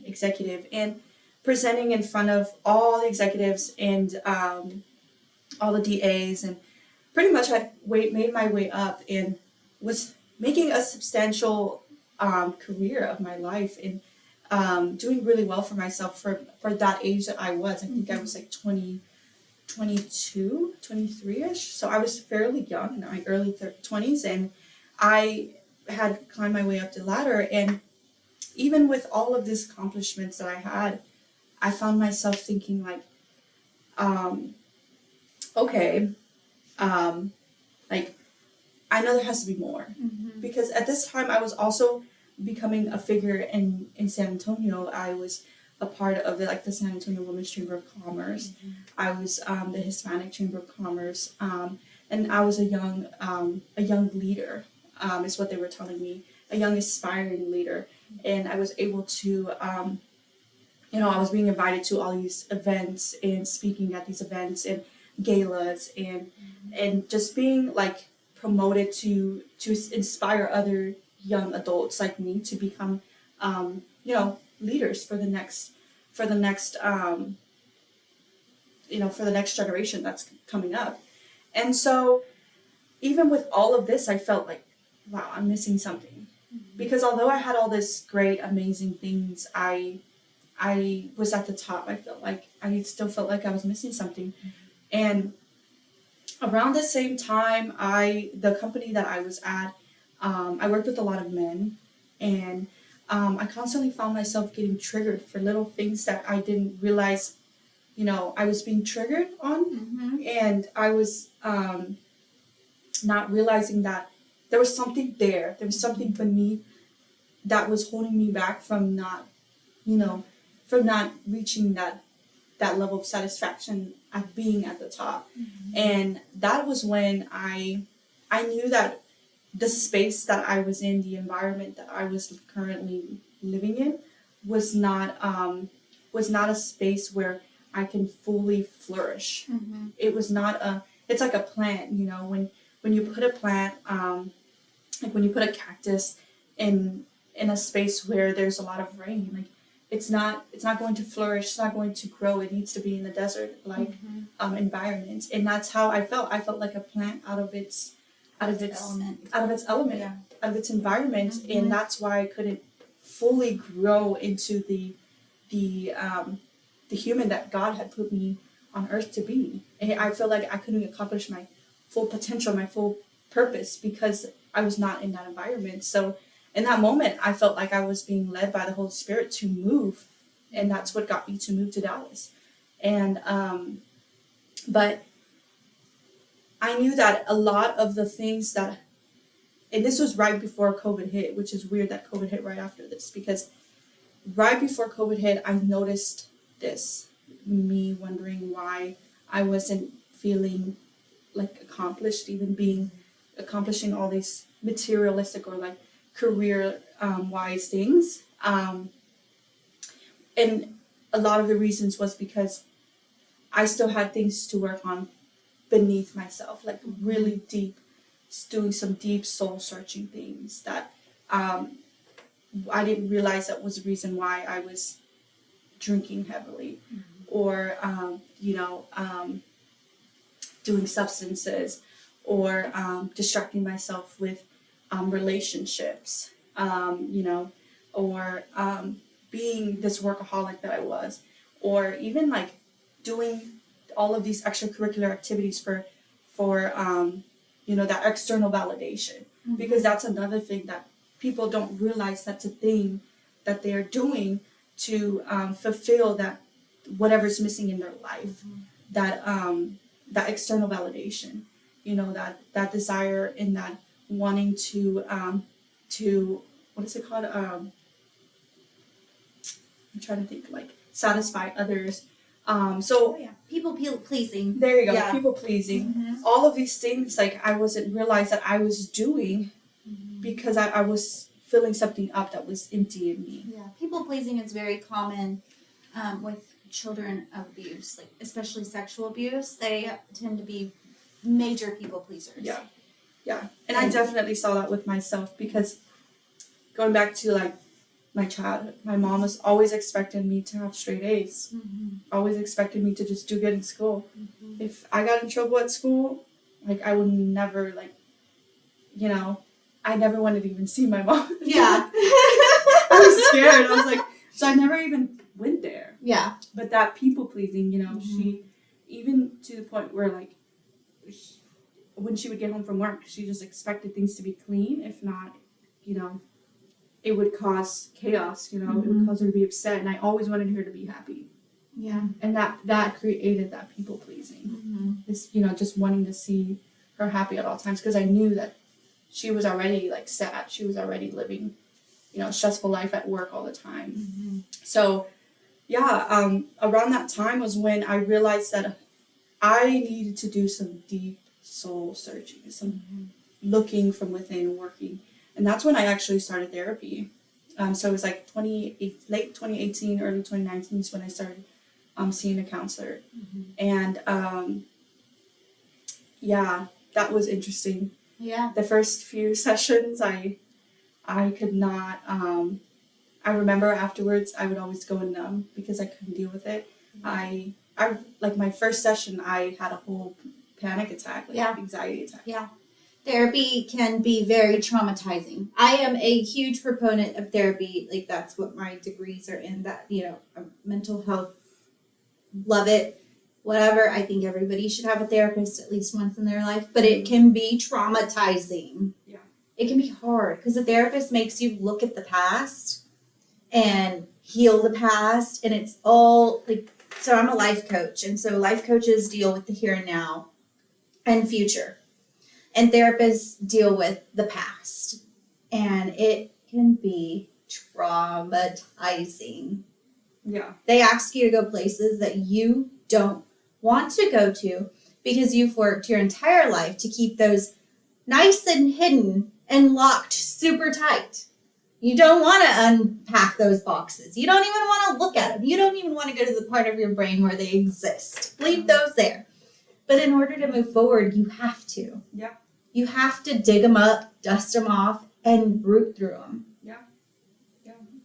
executive, and presenting in front of all the executives and all the DAs, and pretty much had made my way up and was making a substantial career of my life, and doing really well for myself for that age that I was. I think I was like 22, 23-ish. So I was fairly young, in my early 20s, and I had climbed my way up the ladder. And even with all of these accomplishments that I had, I found myself thinking like, okay, like, I know there has to be more. Because at this time I was also becoming a figure in San Antonio. I was a part of the San Antonio Women's Chamber of Commerce. I was the Hispanic Chamber of Commerce, and I was a young leader, is what they were telling me, a young aspiring leader. And I was able to, you know, I was being invited to all these events and speaking at these events and galas, and just being like promoted to inspire other young adults like me to become, you know, leaders for the next you know, for the next generation that's coming up. And so even with all of this, I felt like, wow, I'm missing something. Because although I had all this great, amazing things, I was at the top. I still felt like I was missing something. And around the same time, the company that I was at, I worked with a lot of men, and I constantly found myself getting triggered for little things that I didn't realize, you know, I was being triggered on. And I was not realizing that there was something there. There was something beneath that was holding me back from not, you know, from not reaching that that level of satisfaction at being at the top. And that was when I knew that the space that I was in, the environment that I was currently living in, was not a space where I can fully flourish. It was not it's like a plant, you know, when you put a plant, like when you put a cactus in a space where there's a lot of rain, like it's not going to flourish, it's not going to grow. It needs to be in the desert like environment. And that's how I felt like a plant out of its element, out of its environment. And that's why I couldn't fully grow into the human that God had put me on earth to be. And I feel like I couldn't accomplish my full potential, my full purpose, because I was not in that environment. So in that moment, I felt like I was being led by the Holy Spirit to move, and that's what got me to move to Dallas. And but I knew that a lot of the things that, and this was right before COVID hit, which is weird that COVID hit right after this, because right before COVID hit, I noticed this, me wondering why I wasn't feeling like accomplished, even accomplishing all these materialistic or like career wise things. And a lot of the reasons was because I still had things to work on beneath myself, like really deep, doing some deep soul searching things that I didn't realize that was the reason why I was drinking heavily, or doing substances, or distracting myself with relationships, or being this workaholic that I was, or even like doing all of these extracurricular activities for that external validation, because that's another thing that people don't realize, that's a thing that they're doing to fulfill that whatever's missing in their life, that external validation, that desire, and that wanting to what is it called, I'm trying to think, like satisfy others. People pleasing. There you go, people pleasing. All of these things, like I wasn't realize that I was doing because I was filling something up that was empty in me. Yeah, people pleasing is very common with children of abuse, like especially sexual abuse. They tend to be major people pleasers. Yeah. And I definitely saw that with myself, because going back to like my childhood, my mom was always expecting me to have straight A's. Always expected me to just do good in school. If I got in trouble at school, like I would never, like, I never wanted to even see my mom. Yeah. I was scared. I was like, so I never even went there. Yeah. But that people pleasing, she, even to the point where like, when she would get home from work, she just expected things to be clean. If not, it would cause chaos, it would cause her to be upset. And I always wanted her to be happy. Yeah. And that created that people pleasing. This, just wanting to see her happy at all times, because I knew that she was already like sad. She was already living, a stressful life at work all the time. So around that time was when I realized that I needed to do some deep soul searching, some looking from within, working. And that's when I actually started therapy. So it was like late 2018, early 2019 is when I started seeing a counselor. And that was interesting. Yeah. The first few sessions, I could not, I remember afterwards I would always go numb because I couldn't deal with it. I like my first session, I had a whole panic attack, anxiety attack. Yeah. Therapy can be very traumatizing. I am a huge proponent of therapy. Like that's what my degrees are in, that, mental health. Love it. Whatever. I think everybody should have a therapist at least once in their life, but it can be traumatizing. Yeah. It can be hard because the therapist makes you look at the past and heal the past, and it's all like, so I'm a life coach, and so life coaches deal with the here and now and future, and therapists deal with the past, and it can be traumatizing. Yeah. They ask you to go places that you don't want to go to because you've worked your entire life to keep those nice and hidden and locked super tight. You don't want to unpack those boxes. You don't even want to look at them. You don't even want to go to the part of your brain where they exist. Leave those there. But in order to move forward, you have to. Yeah. You have to dig them up, dust them off, and root through them.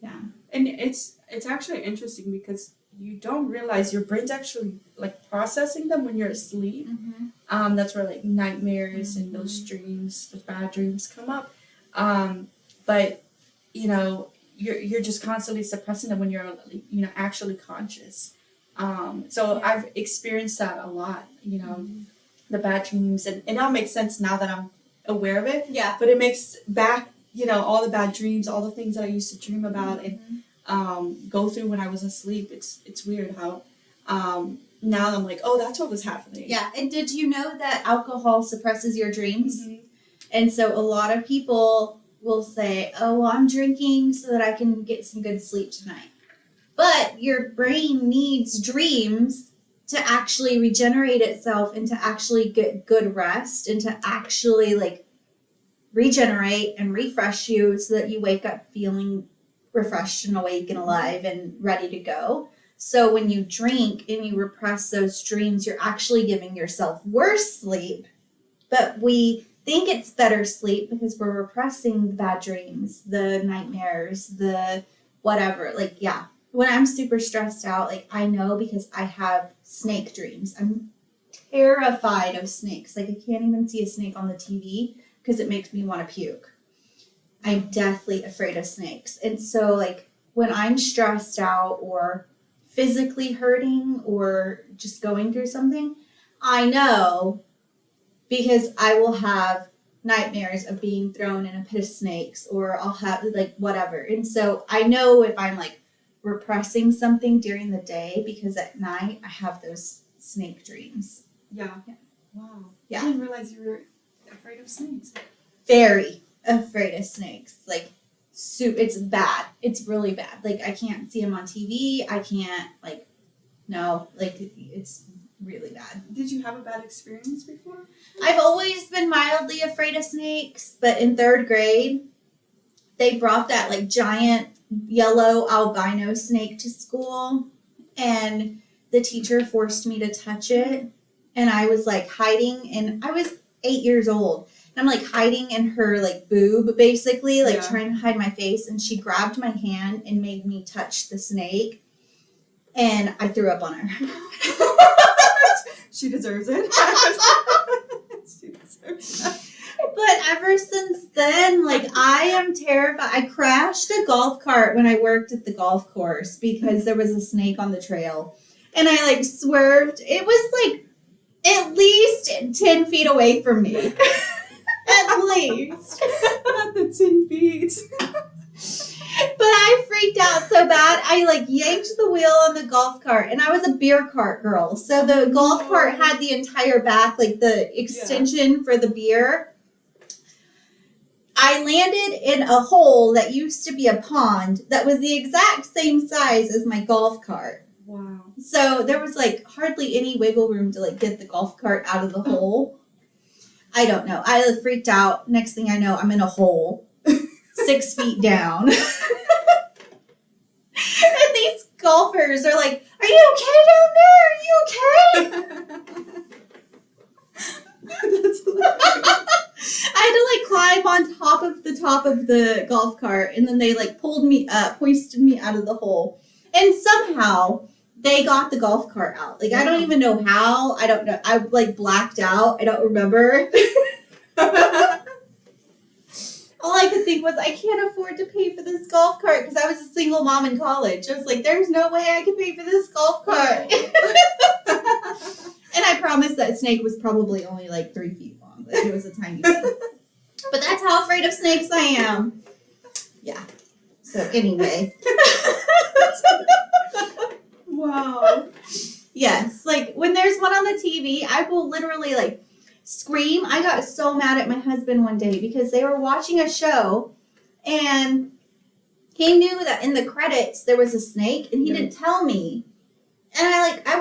Yeah. And it's actually interesting because you don't realize your brain's actually like processing them when you're asleep. Mm-hmm. That's where like nightmares and those dreams, those bad dreams come up. But you know, you're just constantly suppressing them when you're, you know, actually conscious. So I've experienced that a lot, you know, the bad dreams, and it all makes sense now that I'm aware of it. Yeah. But it makes back, you know, all the bad dreams, all the things that I used to dream about and go through when I was asleep. It's weird how now I'm like, oh, that's what was happening. Yeah. And did you know that alcohol suppresses your dreams? Mm-hmm. And so a lot of people will say, oh, well, I'm drinking so that I can get some good sleep tonight. But your brain needs dreams to actually regenerate itself and to actually get good rest and to actually like regenerate and refresh you so that you wake up feeling refreshed and awake and alive and ready to go. So when you drink and you repress those dreams, you're actually giving yourself worse sleep. But we think it's better sleep because we're repressing the bad dreams, the nightmares, the whatever. Like, yeah, when I'm super stressed out, like I know because I have snake dreams. I'm terrified of snakes. Like I can't even see a snake on the TV because it makes me want to puke. I'm deathly afraid of snakes. And so like when I'm stressed out or physically hurting or just going through something, I know because I will have nightmares of being thrown in a pit of snakes or I'll have like whatever. And so I know if I'm like repressing something during the day because at night I have those snake dreams. Yeah. Yeah. Wow. Yeah. I didn't realize you were afraid of snakes. Very afraid of snakes. Like, it's bad. It's really bad. Like, I can't see them on TV. I can't, like, no. Like, it's really bad. Did you have a bad experience before? I've always been mildly afraid of snakes, but in 3rd grade, they brought that, like, giant yellow albino snake to school, and the teacher forced me to touch it, and I was, like, hiding, and I was 8 years old. And I'm like hiding in her like boob, basically, like trying to hide my face. And she grabbed my hand and made me touch the snake. And I threw up on her. She deserves it. She deserves it. But ever since then, like I am terrified. I crashed a golf cart when I worked at the golf course because there was a snake on the trail. And I like swerved. It was like at least 10 feet away from me. At least. Not the 10 feet. But I freaked out so bad, I like yanked the wheel on the golf cart, and I was a beer cart girl. So the golf cart had the entire back, like the extension for the beer. I landed in a hole that used to be a pond that was the exact same size as my golf cart. Wow. So there was like hardly any wiggle room to like get the golf cart out of the hole. I don't know. I freaked out. Next thing I know, I'm in a hole 6 feet down. And these golfers are like, "Are you okay down there? Are you okay?" That's hilarious. I had to like climb on top of the golf cart, and then they like pulled me up, hoisted me out of the hole, and somehow they got the golf cart out. Like, I don't even know how. I don't know. I, like, blacked out. I don't remember. All I could think was, I can't afford to pay for this golf cart because I was a single mom in college. I was like, there's no way I could pay for this golf cart. And I promised that snake was probably only, like, 3 feet long. But it was a tiny thing. But that's how afraid of snakes I am. Yeah. So, anyway. Wow. Yes, like when there's one on the TV, I will literally like scream. I got so mad at my husband one day because they were watching a show and He knew that in the credits there was a snake, and he didn't tell me. And I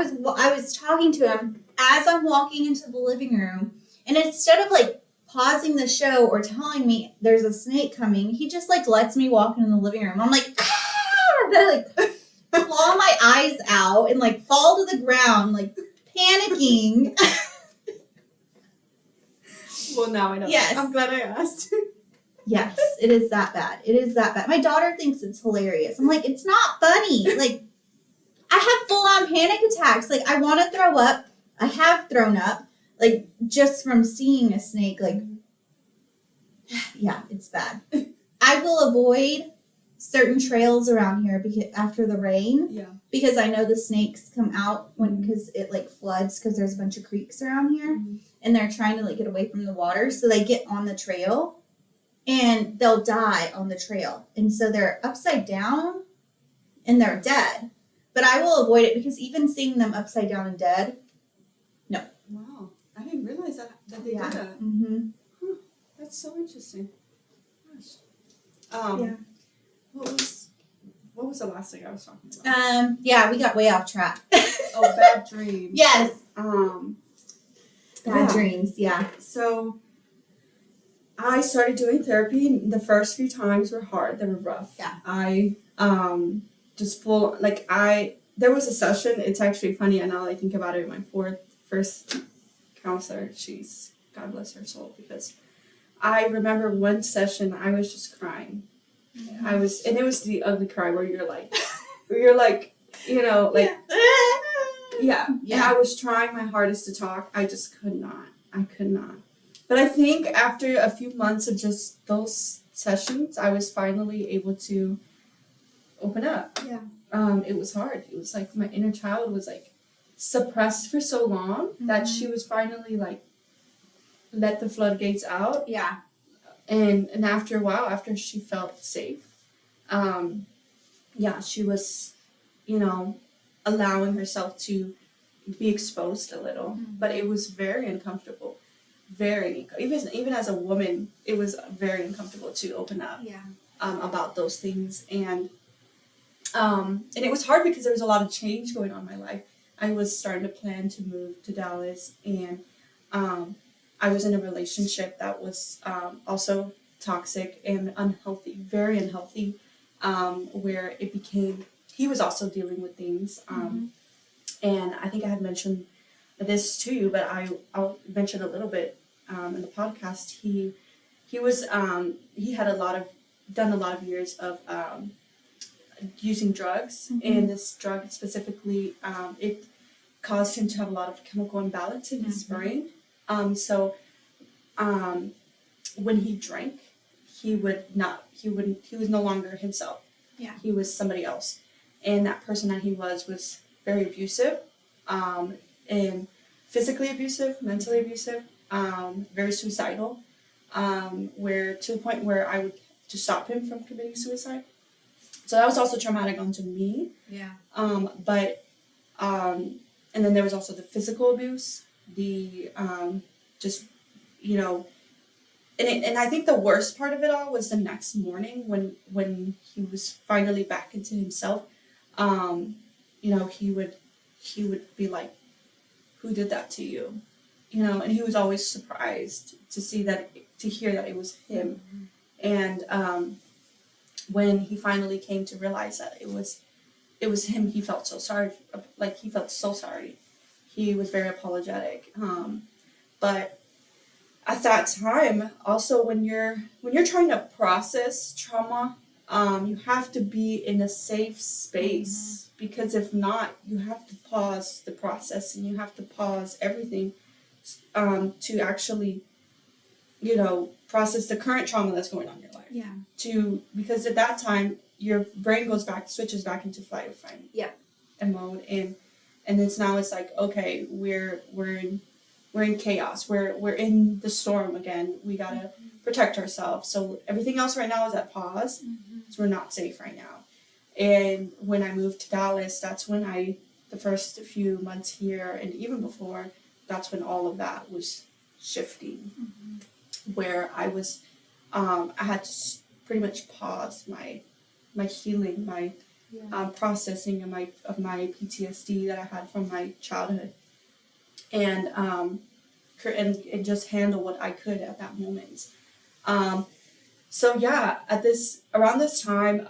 was talking to him as I'm walking into the living room, and instead of like pausing the show or telling me there's a snake coming, he just like lets me walk in the living room. I'm like, ah! And I like claw my eyes out and like fall to the ground, like panicking. Well, now I know. Yes. I'm glad I asked. Yes, it is that bad. It is that bad. My daughter thinks it's hilarious. I'm like, it's not funny. Like, I have full on panic attacks. Like, I want to throw up. I have thrown up. Like, just from seeing a snake. Like, yeah, it's bad. I will avoid certain trails around here after the rain. Yeah. Because I know the snakes come out because it like floods because there's a bunch of creeks around here. Mm-hmm. And they're trying to like get away from the water. So they get on the trail and they'll die on the trail. And so they're upside down and they're dead. But I will avoid it because even seeing them upside down and dead, no. Wow. I didn't realize that they did that. Mm-hmm. Huh. That's so interesting. Gosh. Yeah. What was the last thing I was talking about? Yeah, we got way off track. Oh, bad dreams. Yes. Bad dreams, yeah. So I started doing therapy. The first few times were hard. They were rough. Yeah. I there was a session. It's actually funny, and now I think about it. My first counselor. She's, God bless her soul, because I remember one session I was just crying. Mm-hmm. And it was the ugly cry where you're like, you know, like. Yeah. And I was trying my hardest to talk. I just could not. I could not. But I think after a few months of just those sessions, I was finally able to open up. Yeah. It was hard. It was like my inner child was like suppressed for so long that she was finally like let the floodgates out. Yeah. And after a while, after she felt safe, she was, allowing herself to be exposed a little. Mm-hmm. But it was very uncomfortable. Even as a woman, it was very uncomfortable to open up about those things. And it was hard because there was a lot of change going on in my life. I was starting to plan to move to Dallas, and I was in a relationship that was also toxic and unhealthy, very unhealthy, where it became, he was also dealing with things. And I think I had mentioned this to you, but I'll mention a little bit in the podcast. He had done a lot of years of using drugs, and this drug specifically, it caused him to have a lot of chemical imbalance in his brain. So when he drank, he was no longer himself. Yeah. He was somebody else. And that person that he was very abusive, and physically abusive, mentally abusive, very suicidal, where to the point where I would just stop him from committing suicide. So that was also traumatic onto me. Yeah. And then there was also the physical abuse, the and I think the worst part of it all was the next morning when he was finally back into himself. He would be like, "Who did that to you?" And he was always surprised to hear that it was him. And when he finally came to realize that it was him, he felt so sorry. He felt so sorry. He was very apologetic. But at that time, also when you're trying to process trauma, you have to be in a safe space, because if not, you have to pause the process and you have to pause everything to actually, process the current trauma that's going on in your life. Yeah. Because at that time, your brain switches back into fight or flight. Yeah. Mode, and it's like, okay, we're in chaos. We're in the storm again. We gotta protect ourselves. So everything else right now is at pause. So we're not safe right now. And when I moved to Dallas, that's when the first few months here, and even before, that's when all of that was shifting. Where I was, I had to pretty much pause healing, my processing of my PTSD that I had from my childhood, and just handle what I could at that moment. So yeah, around this time,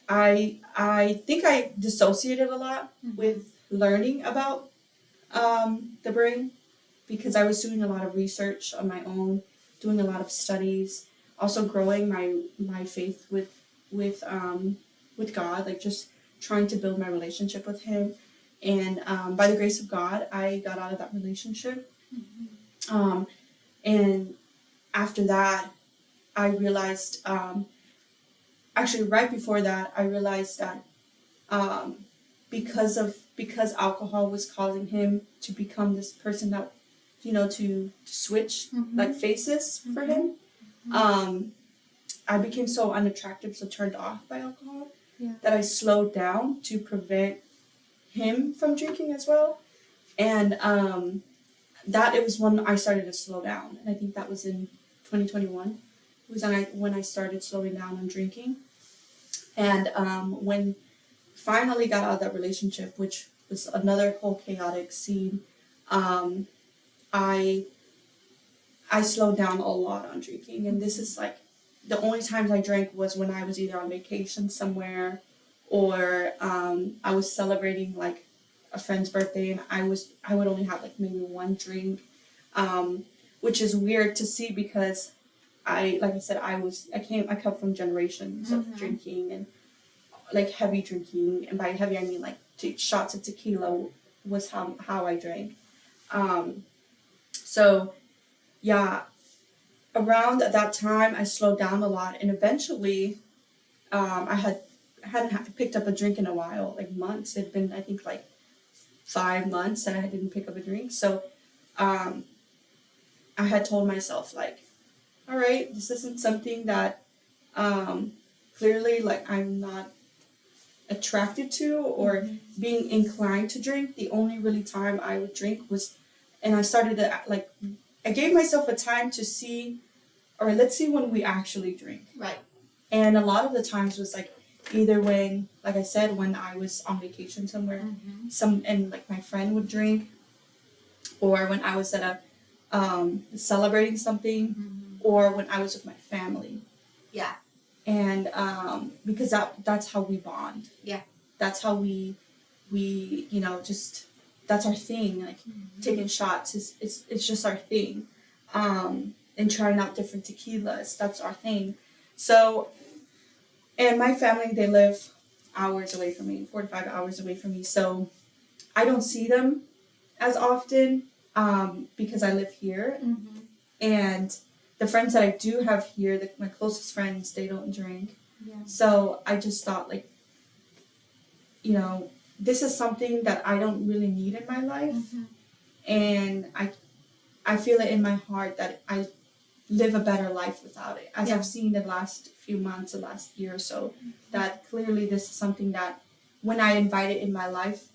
I think I dissociated a lot with learning about the brain, because I was doing a lot of research on my own, doing a lot of studies, also growing my faith with God, like just trying to build my relationship with Him. And by the grace of God, I got out of that relationship. And after that, I realized, actually right before that, I realized that because alcohol was causing him to become this person that, to switch like faces for him. I became so unattractive, so turned off by alcohol, that I slowed down to prevent him from drinking as well. And that it was when I started to slow down, and I think that was in 2021. It was when I started slowing down on drinking, and when finally got out of that relationship, which was another whole chaotic scene. I slowed down a lot on drinking, and this is like the only times I drank was when I was either on vacation somewhere, or I was celebrating like a friend's birthday, and I would only have like maybe one drink, which is weird to see because like I said, I come from generations of drinking and like heavy drinking, and by heavy I mean like shots of tequila was how I drank. So yeah, around that time I slowed down a lot, and eventually I hadn't picked up a drink in a while, like months. It had been, I think, like 5 months that I didn't pick up a drink. So I had told myself, like, all right, this isn't something that clearly like I'm not attracted to or being inclined to drink. The only really time I would drink was, and I started to like, I gave myself a time to see, or let's see when we actually drink. Right. And a lot of the times was like either when, like I said, when I was on vacation somewhere, and like my friend would drink, or when I was at a celebrating something, or when I was with my family. Yeah. And because that's how we bond. Yeah. That's how we just, that's our thing. Like taking shots it's just our thing. And trying out different tequilas, that's our thing. So, and my family, they live hours away from me, 4 to 5 hours away from me. So I don't see them as often because I live here. And the friends that I do have here, my closest friends, they don't drink. Yeah. So I just thought, like, this is something that I don't really need in my life. And I feel it in my heart that I live a better life without it. As I've seen the last few months, the last year or so, that clearly this is something that when I invite it in my life,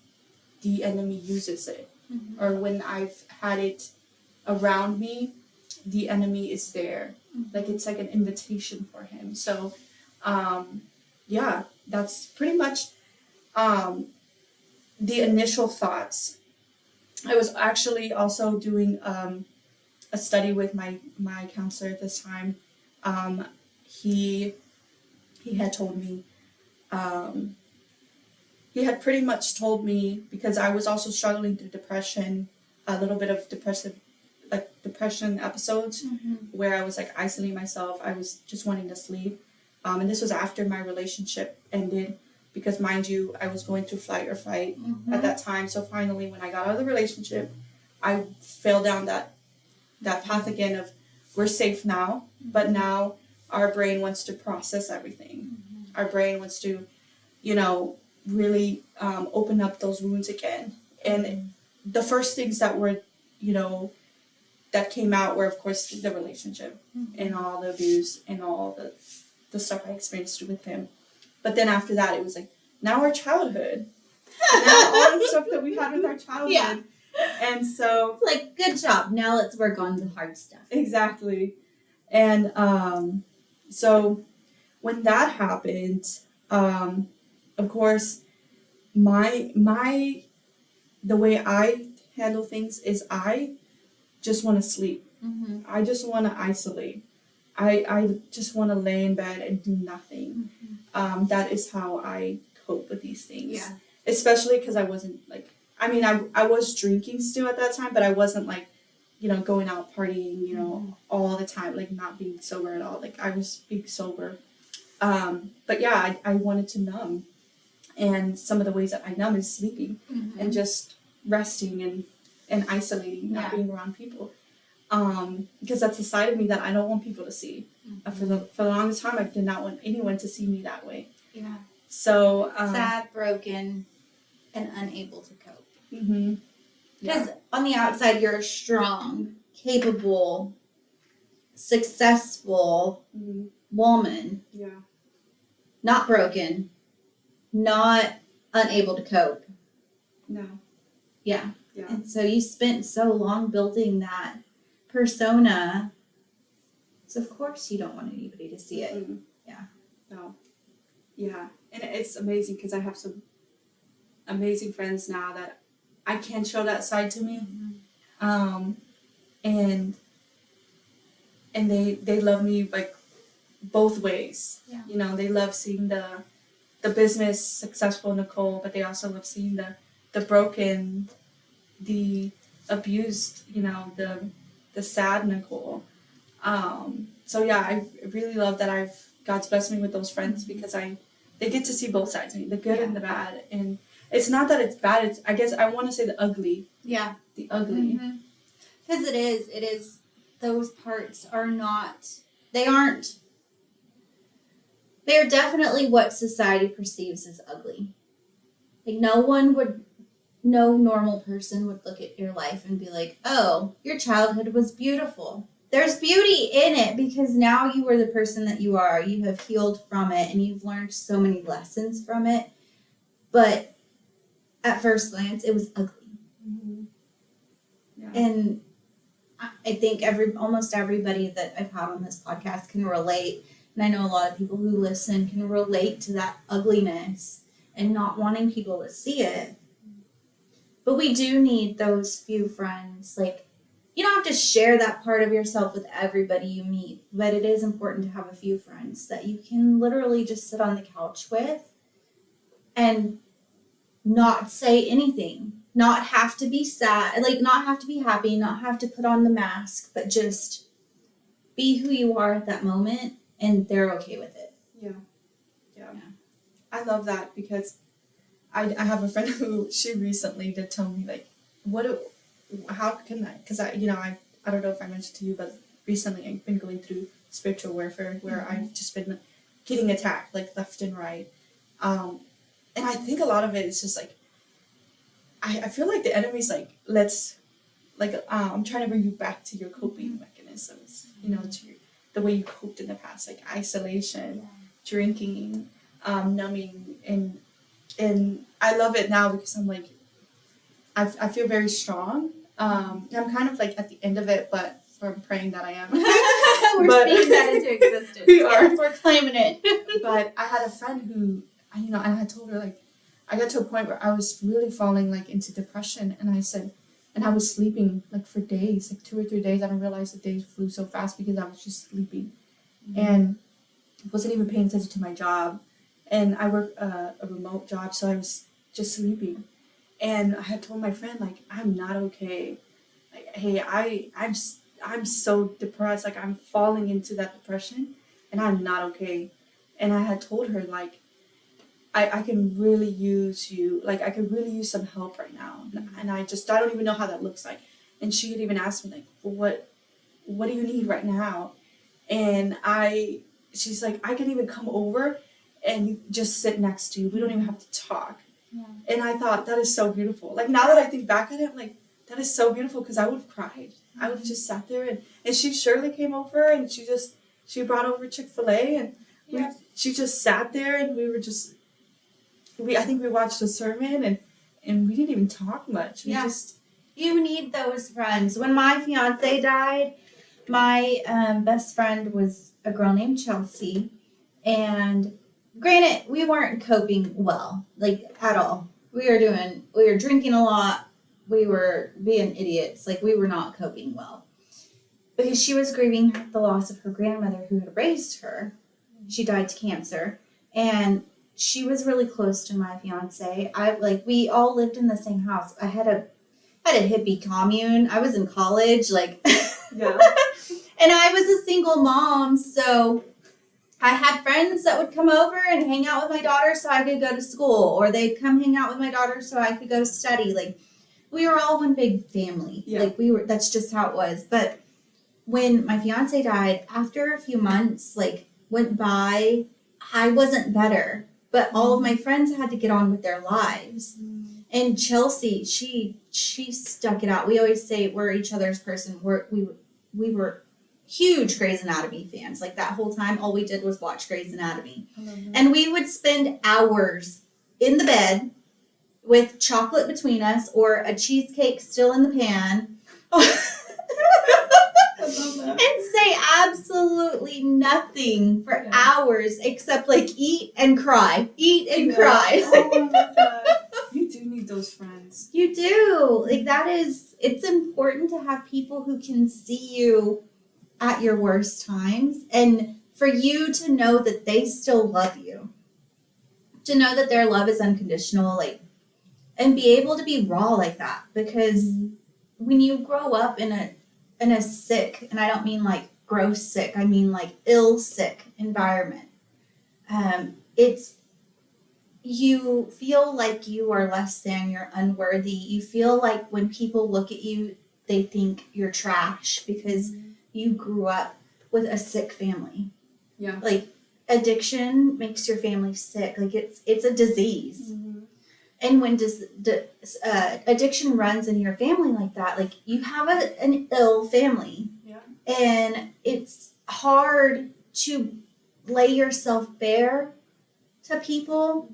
the enemy uses it. Or when I've had it around me, the enemy is there. Like it's like an invitation for him. So yeah, that's pretty much the initial thoughts. I was actually also doing a study with my counselor at this time. He had told me, he had pretty much told me, because I was also struggling through depression, a little bit of depression episodes, where I was like isolating myself. I was just wanting to sleep. And this was after my relationship ended, because mind you, I was going through flight or fight at that time. So finally, when I got out of the relationship, I fell down that path again of, we're safe now, but now our brain wants to process everything. Our brain wants to, really open up those wounds again. And the first things that were, that came out were, of course, the relationship and all the abuse and all the stuff I experienced with him. But then after that, it was like, now our childhood. Now all the stuff that we had with our childhood. Yeah. And so... It's like, good job. Now let's work on the hard stuff. Exactly. And so when that happened, of course, the way I handle things is I just want to sleep. Mm-hmm. I just want to isolate. I just want to lay in bed and do nothing. Mm-hmm. That is how I cope with these things. Yeah. Especially because I wasn't like, I mean, I was drinking still at that time, but I wasn't like, going out partying, all the time, like not being sober at all. Like I was being sober. But yeah, I wanted to numb. And some of the ways that I numb is sleeping Mm-hmm. and just resting and isolating, not being around people. Because that's a side of me that I don't want people to see. Mm-hmm. For the longest time, I did not want anyone to see me that way. Yeah. So sad, broken, and unable to cope. Mm-hmm. Because on the outside, you're a strong, capable, successful woman. Yeah. Not broken, not unable to cope. No. Yeah. Yeah. And so you spent so long building that persona. So of course you don't want anybody to see it. Yeah. No. Yeah. And it's amazing because I have some amazing friends now that I can show that side to me. And they love me like both ways. Yeah. They love seeing the business successful Nicole, but they also love seeing the broken, the abused, the sad Nicole. So yeah, I really love that God's blessed me with those friends because they get to see both sides of me, the good and the bad. And it's not that it's bad, it's, I guess I want to say the ugly. Yeah. The ugly. Because it is, those parts are not, they're definitely what society perceives as ugly. Like no normal person would look at your life and be like, oh, your childhood was beautiful. There's beauty in it because now you are the person that you are. You have healed from it and you've learned so many lessons from it. But at first glance, it was ugly. Yeah. And I think almost everybody that I've had on this podcast can relate. And I know a lot of people who listen can relate to that ugliness and not wanting people to see it. But we do need those few friends. Like, you don't have to share that part of yourself with everybody you meet, but it is important to have a few friends that you can literally just sit on the couch with and not say anything, not have to be sad, like not have to be happy, not have to put on the mask, but just be who you are at that moment and they're okay with it. Yeah. I love that because I have a friend who she recently did tell me like, how can I, because I don't know if I mentioned to you, but recently I've been going through spiritual warfare where I've just been getting attacked like left and right. And I think a lot of it is just like, I feel like the enemy's like, I'm trying to bring you back to your coping mechanisms, to the way you coped in the past, like isolation, drinking, numbing, and I love it now because I'm like, I feel very strong. I'm kind of like at the end of it, but I'm praying that I am. We're speaking that into existence. We are. Yes, we're claiming it. But I had a friend who, and I told her like, I got to a point where I was really falling like into depression, and I said, and I was sleeping like for days, like 2 or 3 days. I didn't realize the days flew so fast because I was just sleeping, and wasn't even paying attention to my job. And I work a remote job, so I was just sleeping. And I had told my friend like, I'm not okay. Like, hey, I'm so depressed. Like I'm falling into that depression, and I'm not okay. And I had told her like, I can really use you. Like I could really use some help right now. And I don't even know how that looks like. And she had even asked me like, well, what do you need right now? And she's like, I can even come over and just sit next to you. We don't even have to talk. Yeah. And I thought that is so beautiful. Like now that I think back at it, I'm like, that is so beautiful because I would have cried. I would have just sat there and she surely came over and she brought over Chick-fil-A and she just sat there and we were just, I think we watched a sermon and we didn't even talk much. You need those friends. When my fiance died, my best friend was a girl named Chelsea, And granted, we weren't coping well, like at all. We were drinking a lot. We were being idiots. Like we were not coping well because she was grieving the loss of her grandmother who had raised her. She died to cancer, and she was really close to my fiance. We all lived in the same house. I had a hippie commune. I was in college, like, Yeah. and I was a single mom, so I had friends that would come over and hang out with my daughter so I could go to school, or they'd come hang out with my daughter so I could go to study. Like, we were all one big family. Yeah. Like, that's just how it was. But when my fiance died, after a few months, like, went by, I wasn't better. But all of my friends had to get on with their lives. And Chelsea, she stuck it out. We always say we're each other's person. We were huge Grey's Anatomy fans. Like that whole time, all we did was watch Grey's Anatomy. And we would spend hours in the bed with chocolate between us or a cheesecake still in the pan. I love that. And say absolutely nothing for hours except like eat and cry. Eat and cry. Oh, I love that. You do need those friends. You do. Like it's important to have people who can see you at your worst times and for you to know that they still love you. To know that their love is unconditional, like, and be able to be raw like that. Because when you grow up in a sick, and I don't mean like gross sick, I mean like ill sick environment, you feel like you are less than, you're unworthy. You feel like when people look at you, they think you're trash because you grew up with a sick family. Yeah. Like addiction makes your family sick. Like it's a disease. And when addiction runs in your family like that, like you have an ill family. Yeah. And it's hard to lay yourself bare to people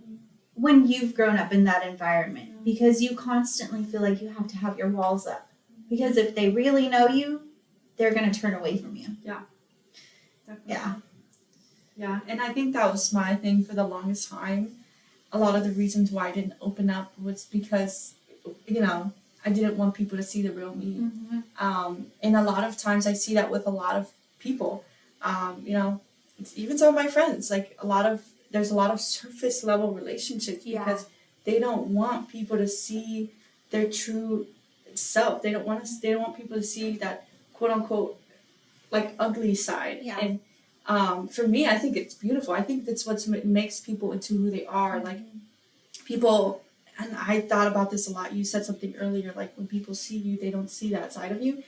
when you've grown up in that environment because you constantly feel like you have to have your walls up. Because if they really know you, they're going to turn away from you. Yeah. Definitely. Yeah. Yeah. And I think that was my thing for the longest time. A lot of the reasons why I didn't open up was because, I didn't want people to see the real me. And a lot of times I see that with a lot of people. Even some of my friends, like there's a lot of surface level relationships because they don't want people to see their true self. They don't want people to see that quote unquote like ugly side. Yeah. And for me, I think it's beautiful. I think that's what makes people into who they are. Like people, and I thought about this a lot. You said something earlier, like when people see you, they don't see that side of you.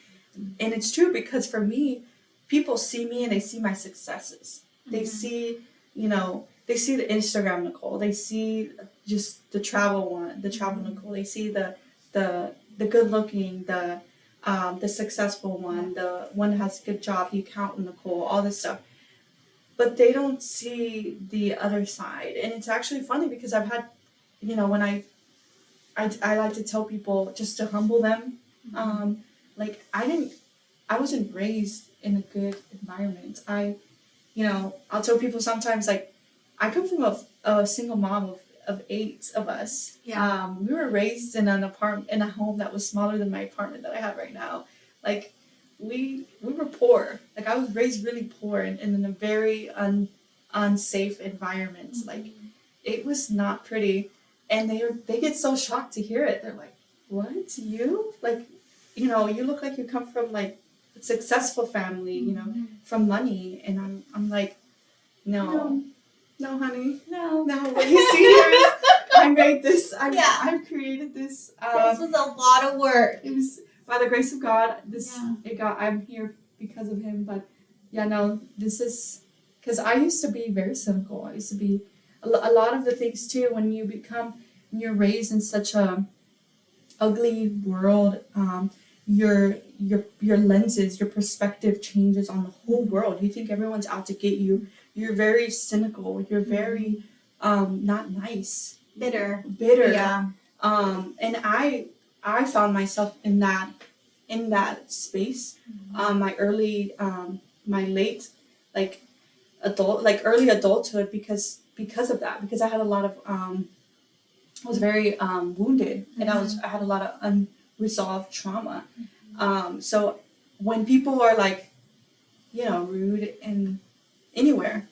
And it's true because for me, people see me and they see my successes. They see, they see the Instagram Nicole. They see just the travel Nicole. They see the good looking, the successful one, the one that has a good job, the accountant Nicole, all this stuff. But they don't see the other side. And it's actually funny because I've had, when I like to tell people just to humble them. Like I wasn't raised in a good environment. I'll tell people sometimes, like, I come from a single mom of 8 of us. Yeah. We were raised in in a home that was smaller than my apartment that I have right now. Like, we were poor. Like, I was raised really poor and in a very unsafe environment. Like, it was not pretty. And they get so shocked to hear it. They're like, "What? You? Like, you look like you come from like a successful family, from money." And I'm like, no, honey, no. What you see here is I made this. I've created this. This was a lot of work. It was by the grace of God. I'm here because of Him. But this is because I used to be very cynical. I used to be a lot of the things too. When you're raised in such a ugly world, your lenses, your perspective changes on the whole world. You think everyone's out to get you. You're very cynical. You're very not nice. Bitter. Yeah. And I found myself in that space. My late, like early adulthood because of that, because I had a lot of I was very wounded, and I had a lot of unresolved trauma. So when people are like, rude and anywhere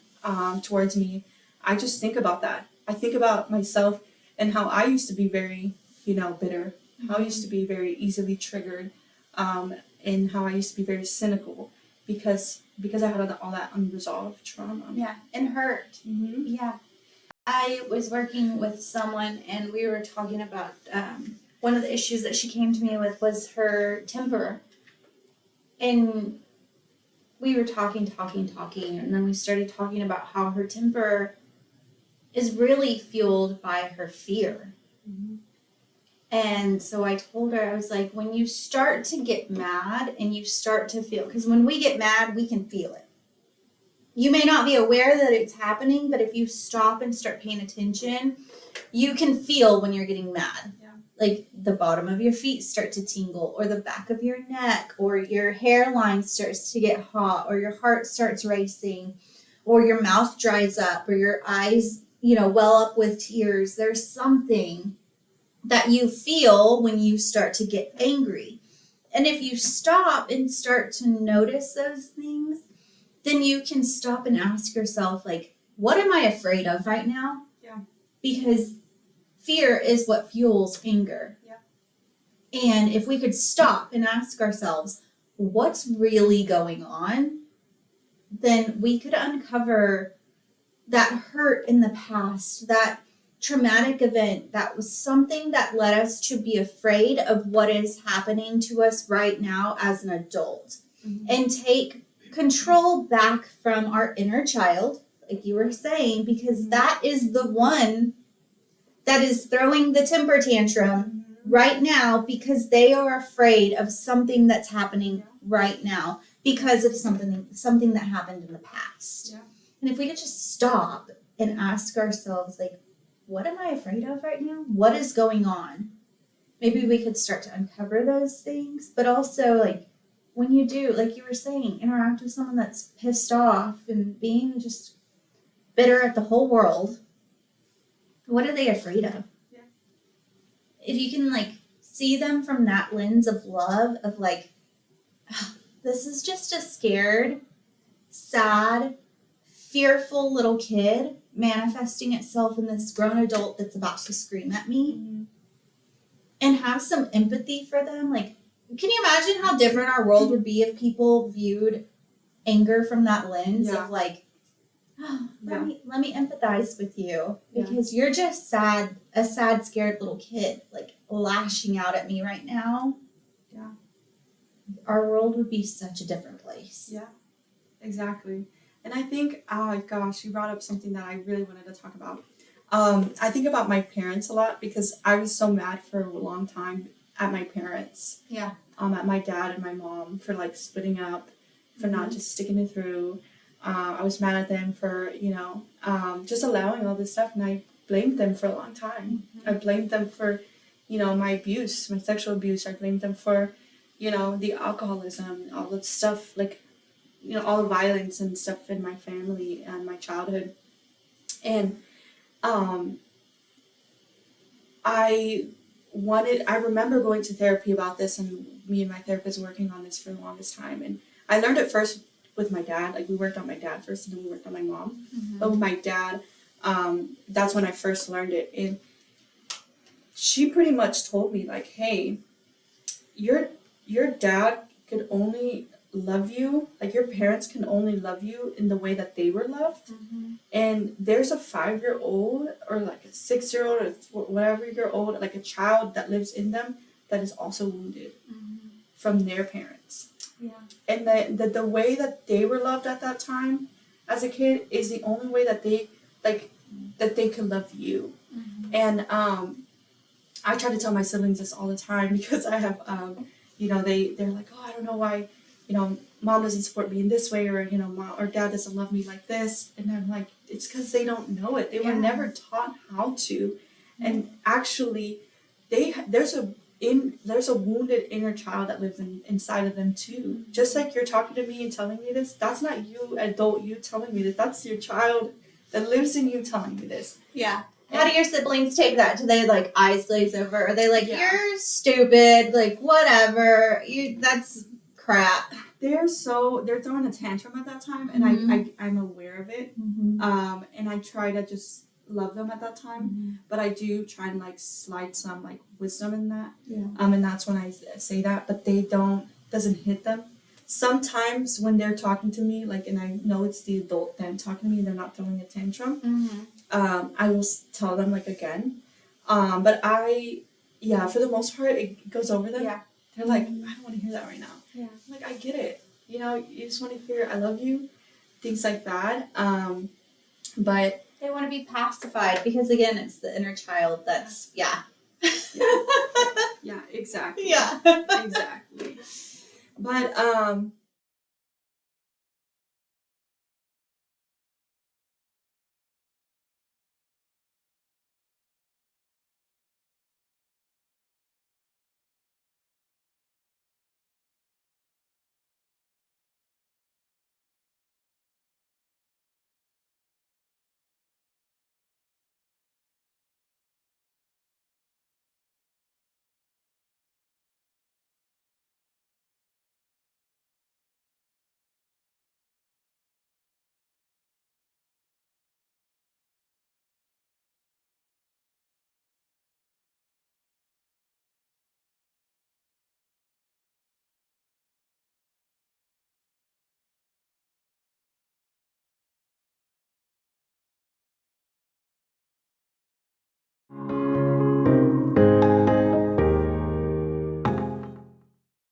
towards me, I just think about that. I think about myself and how I used to be very, bitter, how I used to be very easily triggered, and how I used to be very cynical because I had all that unresolved trauma. Yeah, and hurt. Mm-hmm. Yeah. I was working with someone, and we were talking about one of the issues that she came to me with was her temper. And we were talking, and then we started talking about how her temper is really fueled by her fear. Mm-hmm. And so I told her, I was like, when you start to get mad and you start to feel, because when we get mad, we can feel it. You may not be aware that it's happening, but if you stop and start paying attention, you can feel when you're getting mad. Yeah. Like the bottom of your feet start to tingle, or the back of your neck, or your hairline starts to get hot, or your heart starts racing, or your mouth dries up, or your eyes, well up with tears. There's something that you feel when you start to get angry. And if you stop and start to notice those things, then you can stop and ask yourself, like, what am I afraid of right now? Yeah. Because fear is what fuels anger. Yeah. And if we could stop and ask ourselves, what's really going on? Then we could uncover that hurt in the past, that traumatic event that was something that led us to be afraid of what is happening to us right now as an adult, and take control back from our inner child, like you were saying, because that is the one that is throwing the temper tantrum right now, because they are afraid of something that's happening right now because of something that happened in the past. Yeah. And if we could just stop and ask ourselves, like, what am I afraid of right now? What is going on? Maybe we could start to uncover those things. But also, like, when you do, like you were saying, interact with someone that's pissed off and being just bitter at the whole world, what are they afraid of? Yeah. If you can, like, see them from that lens of love, of like, oh, this is just a scared, sad, fearful little kid manifesting itself in this grown adult that's about to scream at me, and have some empathy for them. Like, can you imagine how different our world would be if people viewed anger from that lens of like, oh, let me empathize with you, because you're just sad, a sad, scared little kid, like, lashing out at me right now. Yeah. Our world would be such a different place. Yeah, exactly. And I think, oh my gosh, you brought up something that I really wanted to talk about. I think about my parents a lot, because I was so mad for a long time at my parents. Yeah. At my dad and my mom for like splitting up, for not just sticking it through. I was mad at them for, just allowing all this stuff, and I blamed them for a long time. I blamed them for, my abuse, my sexual abuse. I blamed them for, the alcoholism, all that stuff, like, all the violence and stuff in my family and my childhood. And I remember going to therapy about this, and me and my therapist working on this for the longest time. And I learned it first with my dad. Like, we worked on my dad first, and then we worked on my mom. But with my dad, that's when I first learned it. And she pretty much told me, like, hey, your dad could only love you, like, your parents can only love you in the way that they were loved. And there's a 5-year-old or like a 6-year-old or whatever year old, like a child that lives in them that is also wounded from their parents. Yeah. And the way that they were loved at that time as a kid is the only way that they can love you. And I try to tell my siblings this all the time, because I have they're like, oh, I don't know why, mom doesn't support me in this way, or mom or dad doesn't love me like this. And I'm like, it's because they don't know it. They were never taught how to. And actually, there's a there's a wounded inner child that lives inside of them too. Just like you're talking to me and telling me this, that's not you, adult you, telling me this. That's your child that lives in you telling me this. Yeah. How do your siblings take that? Do they like eyes glaze over? Are they like, Yeah. you're stupid, like whatever, that's crap? They're throwing a tantrum at that time, and I'm aware of it. And I try to just love them at that time, but I do try and like slide some like wisdom in that. And that's when I say that, but they doesn't hit them. Sometimes when they're talking to me, like, and I know it's the adult then talking to me, they're not throwing a tantrum. I will tell them like again, but for the most part it goes over them. Yeah. They're like, I don't want to hear that right now. Yeah. I'm like, I get it. You know, you just want to hear I love you, things like that. But they want to be pacified because again, it's the inner child that's yeah, exactly. Yeah. Exactly. But